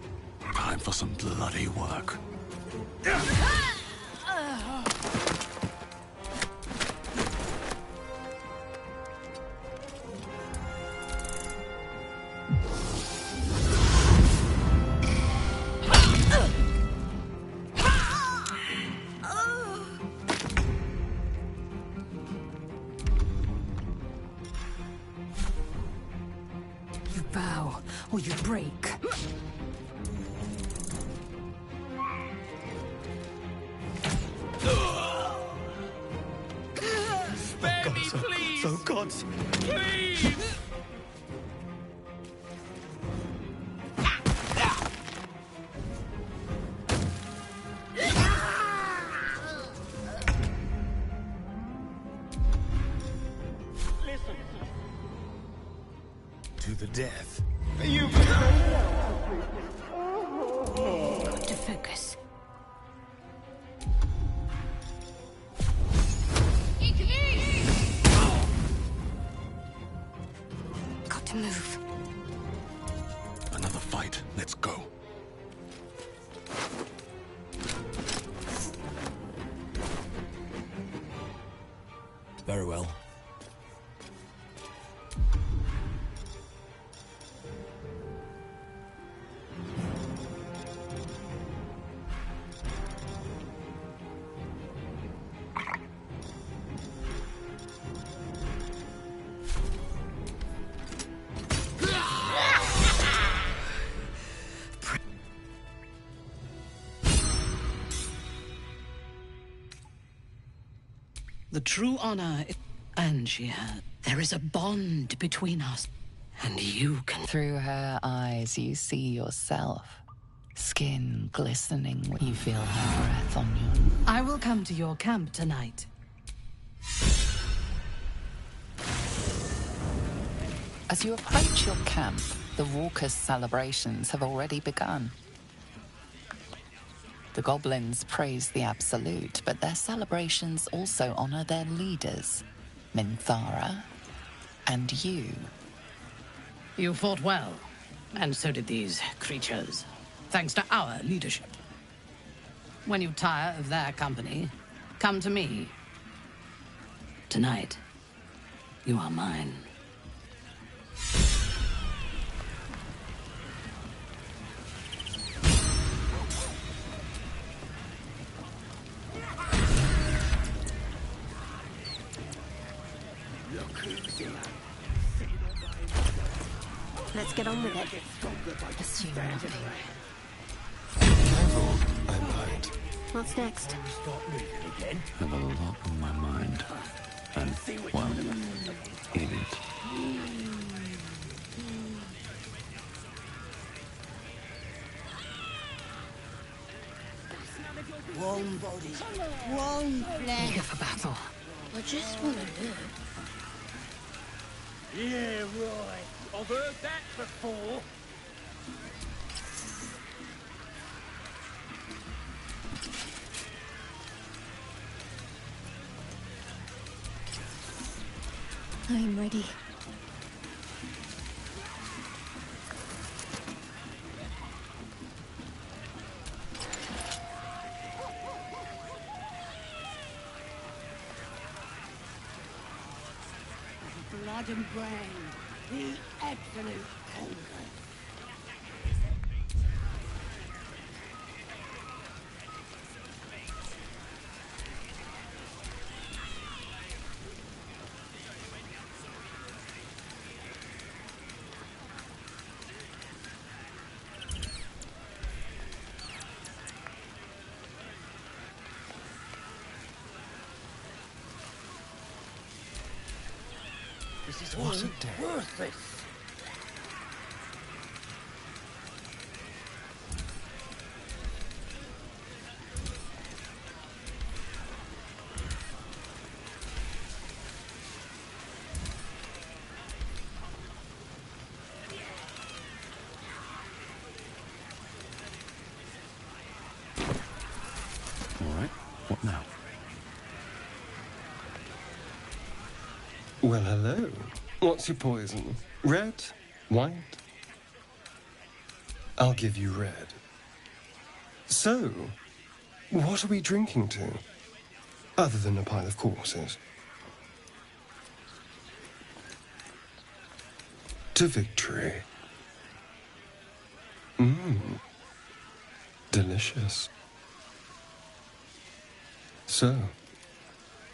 Time for some bloody work. You bow, or you break. Spare me, please! So gods! Please! To the death. Got to focus. Got to move. Another fight. Let's go. Very well. The true honor, and she had. There is a bond between us, and you can. Through her eyes, you see yourself. Skin glistening. You feel her breath on you. I will come to your camp tonight. As you approach your camp, the raucous celebrations have already begun. The goblins praise the Absolute, but their celebrations also honor their leaders, Minthara and you. You fought well, and so did these creatures, thanks to our leadership. When you tire of their company, come to me. Tonight, you are mine. Let's get on with it. Assume nothing. I might. What's next? Have a lot on my mind. And, well, in it. One body, one flesh. Eager for battle. I just want to live. Yeah, right. I've heard that before. I'm ready. Blood and brain. The absolute conquer. This is all worthless. All right, what now? Well, hello. What's your poison? Red? White? I'll give you red. So, what are we drinking to? Other than a pile of corpses. To victory. Mmm. Delicious. So,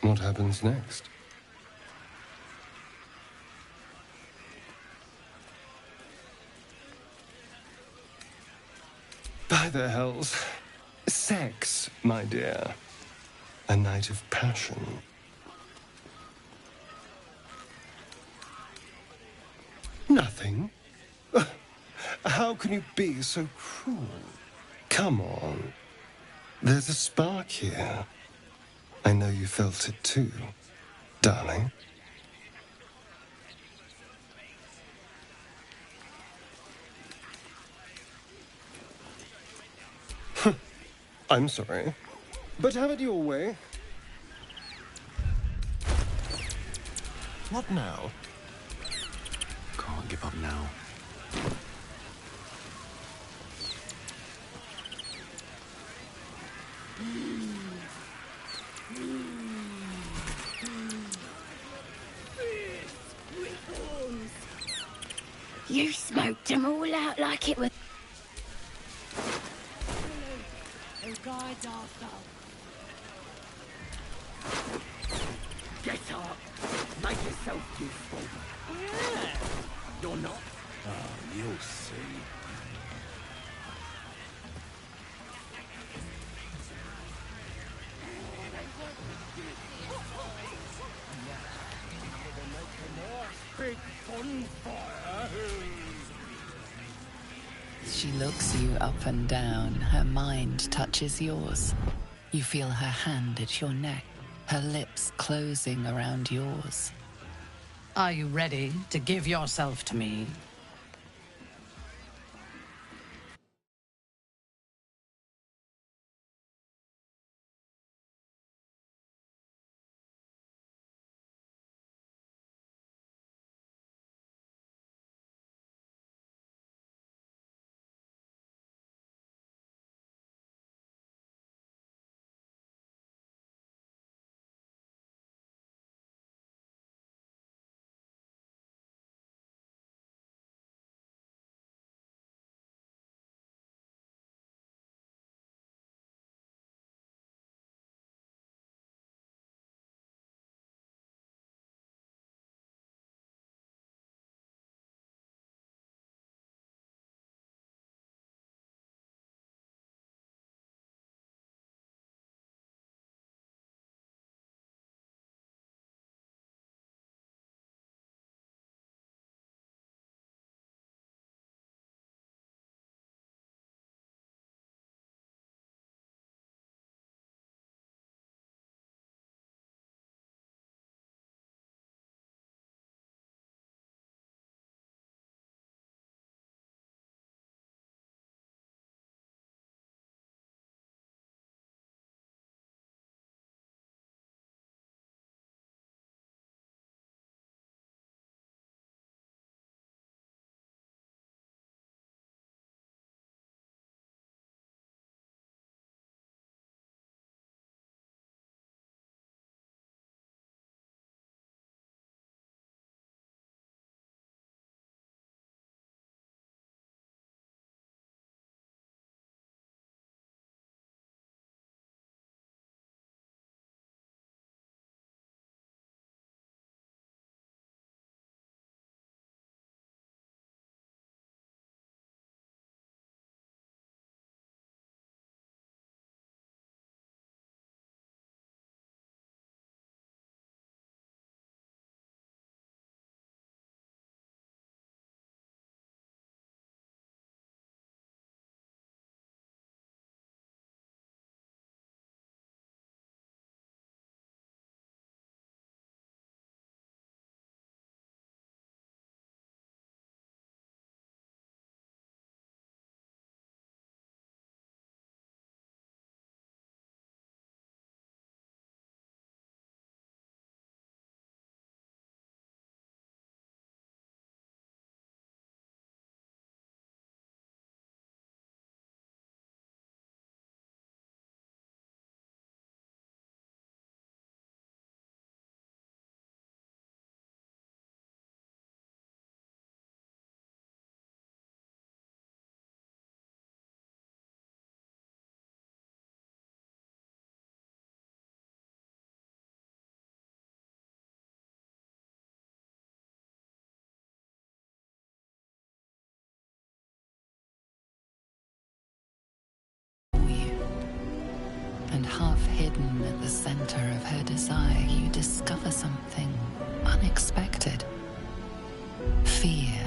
what happens next? By the hells. Sex, my dear. A night of passion. Nothing? How can you be so cruel? Come on. There's a spark here. I know you felt it too, darling. I'm sorry, but have it your way. What now? Can't give up now. You smoked them all out like it was... Who guides our soul? Get up! Make yourself useful. Yeah. You're not? Oh, you'll see. Big bonfire! She looks you up and down. Her mind touches yours. You feel her hand at your neck, her lips closing around yours. Are you ready to give yourself to me? hidden at the center of her desire, you discover something unexpected. Fear.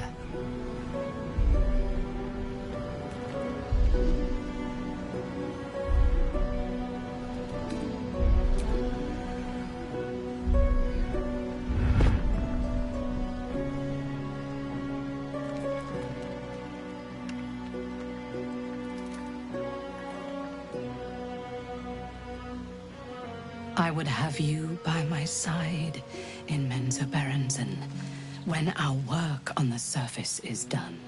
I would have you by my side in Mensa Berensen when our work on the surface is done.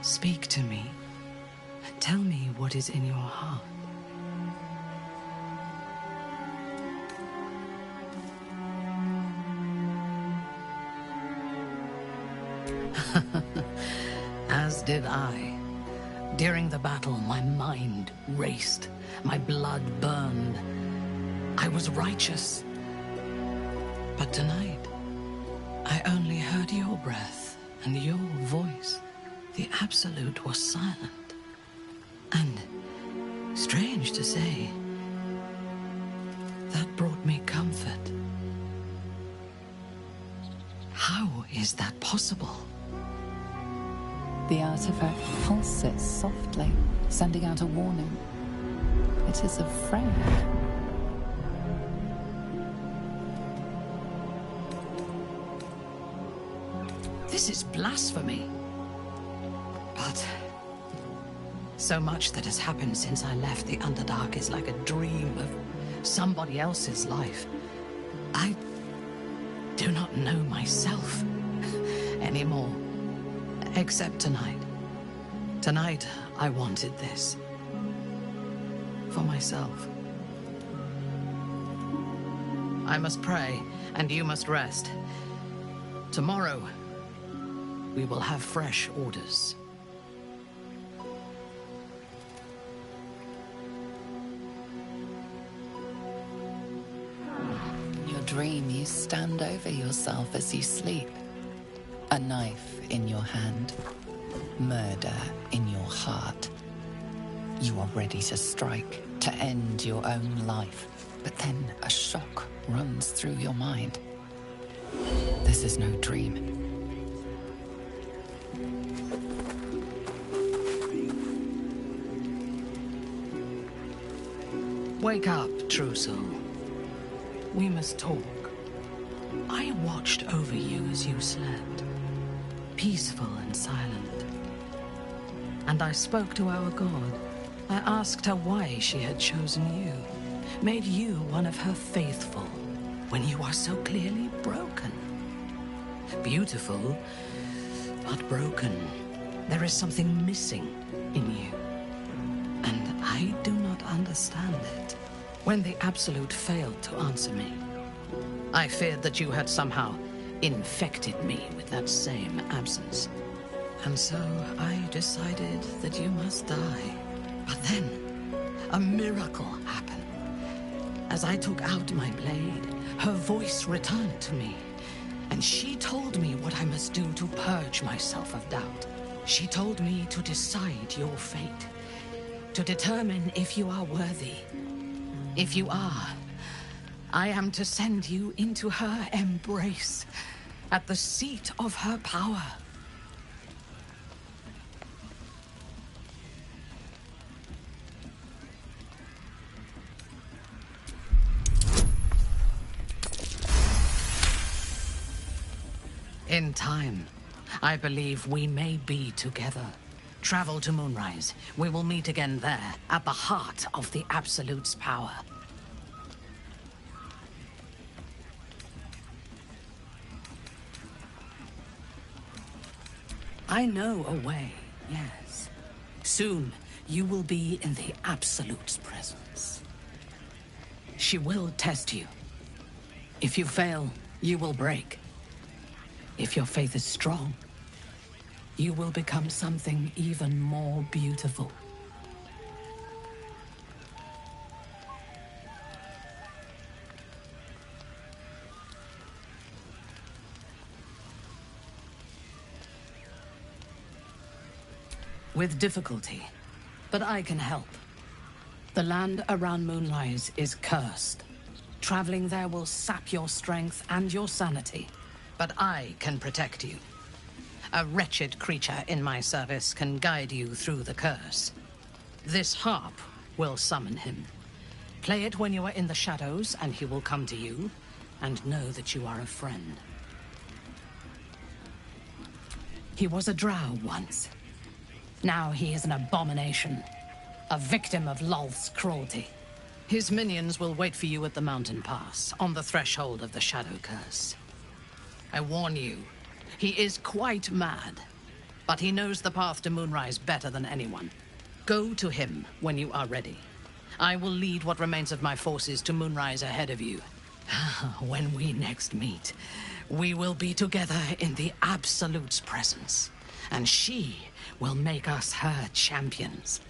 Speak to me. Tell me what is in your heart. As did I. During the battle, my mind raced. My blood burned. I was righteous. But tonight, I only heard your breath and your voice. The Absolute was silent. And, strange to say, that brought me comfort. How is that possible? The artifact pulses softly, sending out a warning. It is a friend. This is blasphemy. But so much that has happened since I left the Underdark is like a dream of somebody else's life. I do not know myself anymore. Except tonight. Tonight, I wanted this. For myself. I must pray, and you must rest. Tomorrow, we will have fresh orders. Your dream, you stand over yourself as you sleep. A knife in your hand, murder in your heart. You are ready to strike, to end your own life. But then a shock runs through your mind. This is no dream. Wake up, true soul. We must talk. I watched over you as you slept. Peaceful and silent. And I spoke to our god. I asked her why she had chosen you, made you one of her faithful, when you are so clearly broken. Beautiful, but broken. There is something missing in you. And I do not understand it. When the Absolute failed to answer me, I feared that you had somehow infected me with that same absence. And so I decided that you must die. But then, a miracle happened. As I took out my blade, her voice returned to me. And she told me what I must do to purge myself of doubt. She told me to decide your fate. To determine if you are worthy. If you are, I am to send you into her embrace, at the seat of her power. In time, I believe we may be together. Travel to Moonrise. We will meet again there, at the heart of the Absolute's power. I know a way, yes. Soon, you will be in the Absolute's presence. She will test you. If you fail, you will break. If your faith is strong, you will become something even more beautiful. With difficulty. But I can help. The land around Moonrise is cursed. Traveling there will sap your strength and your sanity. But I can protect you. A wretched creature in my service can guide you through the curse. This harp will summon him. Play it when you are in the shadows, and he will come to you, and know that you are a friend. He was a drow once. Now he is an abomination. A victim of Lolth's cruelty. His minions will wait for you at the mountain pass, on the threshold of the Shadow Curse. I warn you, he is quite mad, but he knows the path to Moonrise better than anyone. Go to him when you are ready. I will lead what remains of my forces to Moonrise ahead of you. When we next meet, we will be together in the Absolute's presence, and she will make us her champions.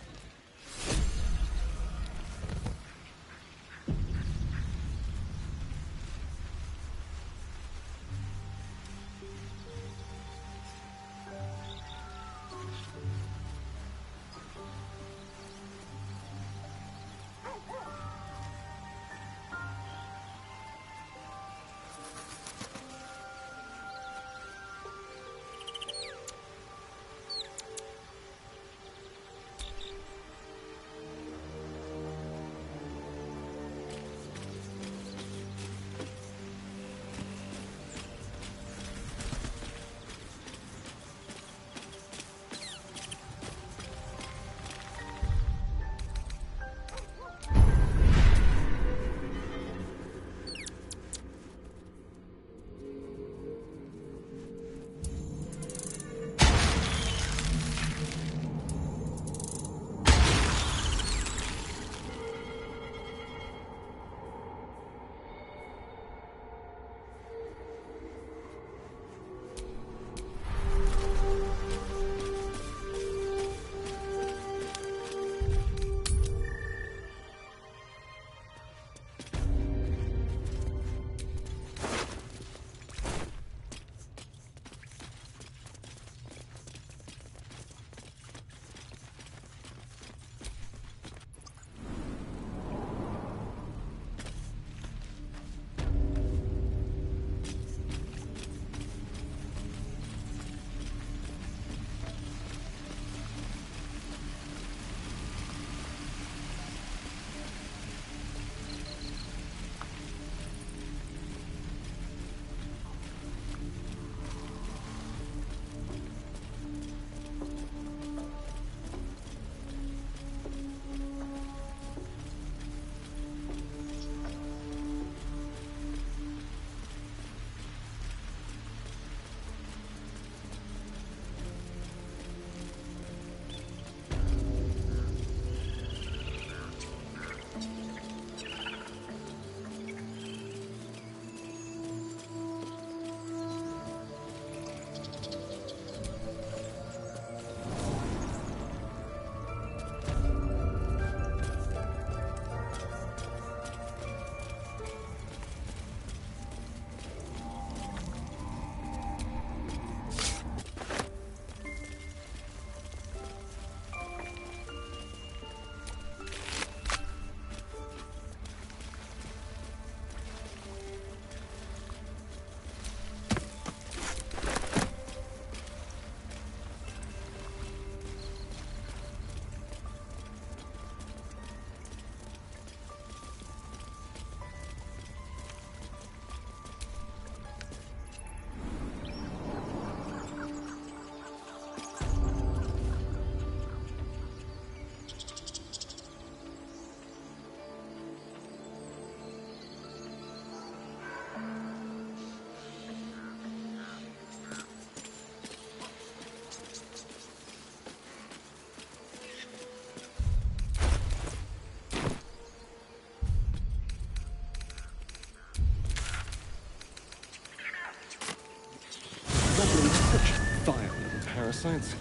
Parasites.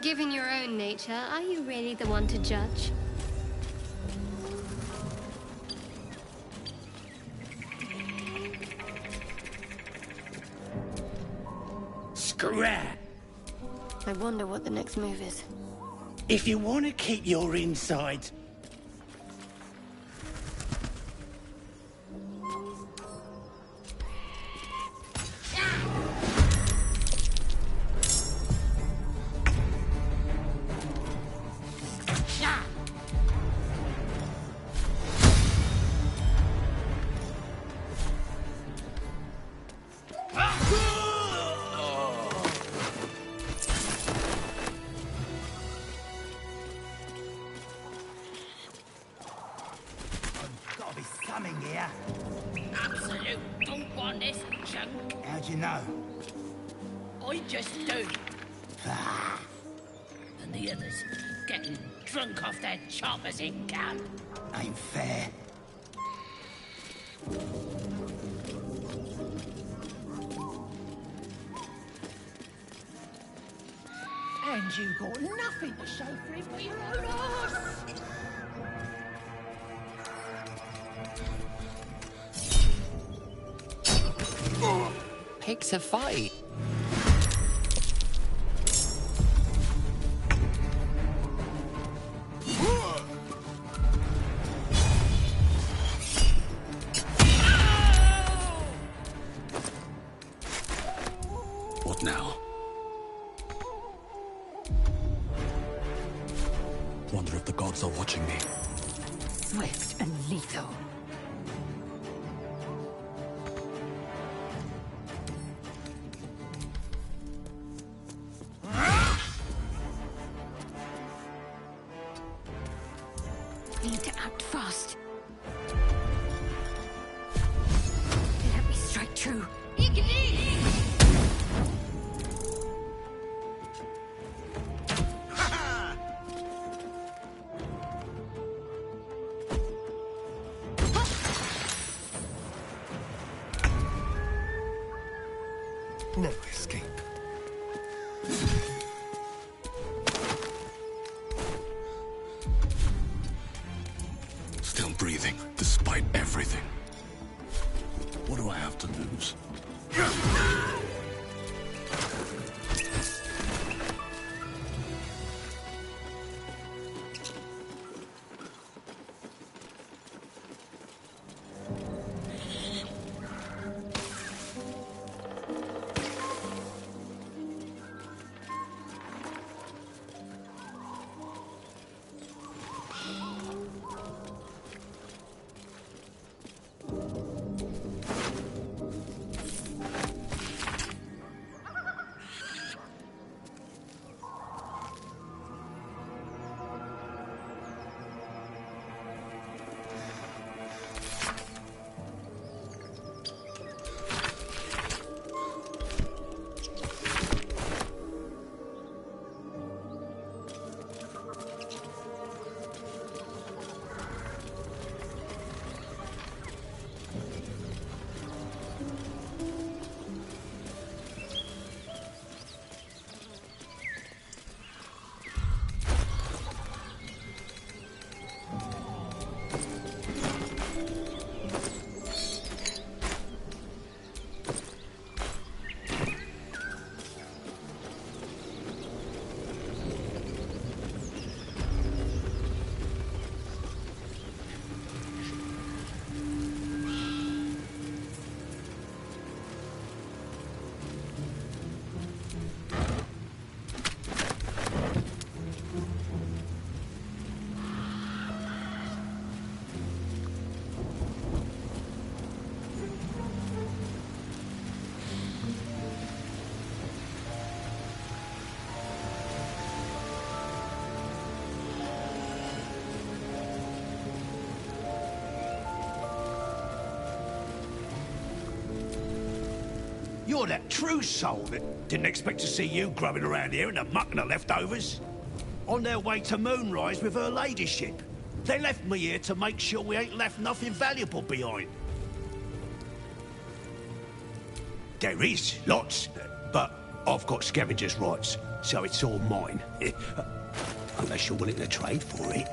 Given your own nature, are you really the one to judge? Scrap! I wonder what the next move is. If you want to keep your insides... Absolute don't want this junk. How'd you know? I just do. And the others getting drunk off their choppers in camp. Ain't fair. And you got nothing to show for it but your own horse. Pick to fight. What now? Wonder if the gods are watching me. Swift and lethal. Need to act fast. Let me strike true. No escape. Still breathing, despite everything. What do I have to lose? You're that true soul that didn't expect to see you grubbing around here in the muck and the leftovers. On their way to Moonrise with her ladyship. They left me here to make sure we ain't left nothing valuable behind. There is, lots, but I've got scavenger's rights, so it's all mine. Unless you're willing to trade for it.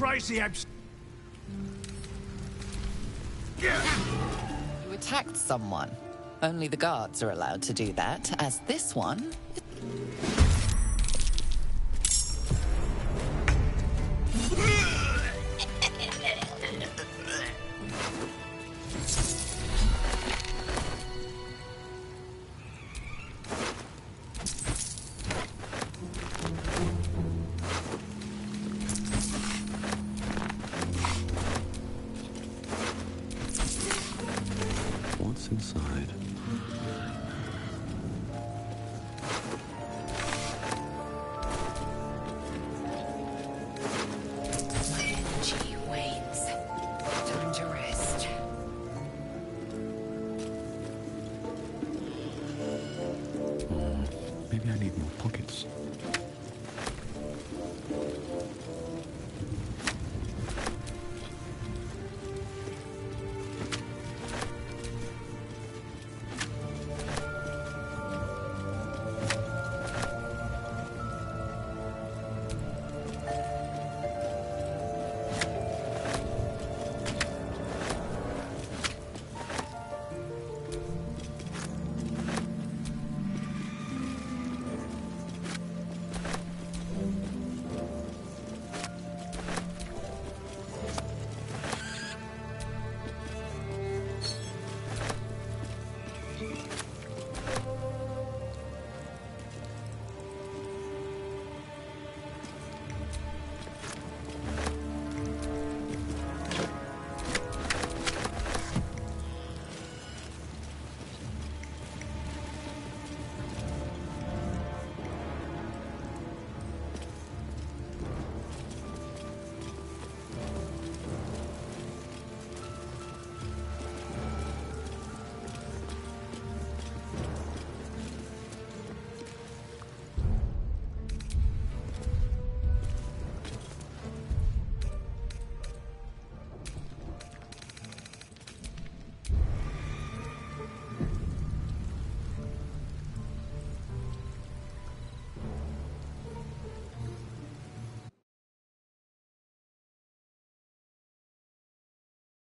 crazy You attacked someone. Only the guards are allowed to do that, as this one... What's inside? My energy wanes. Time to rest. Maybe I need more pockets.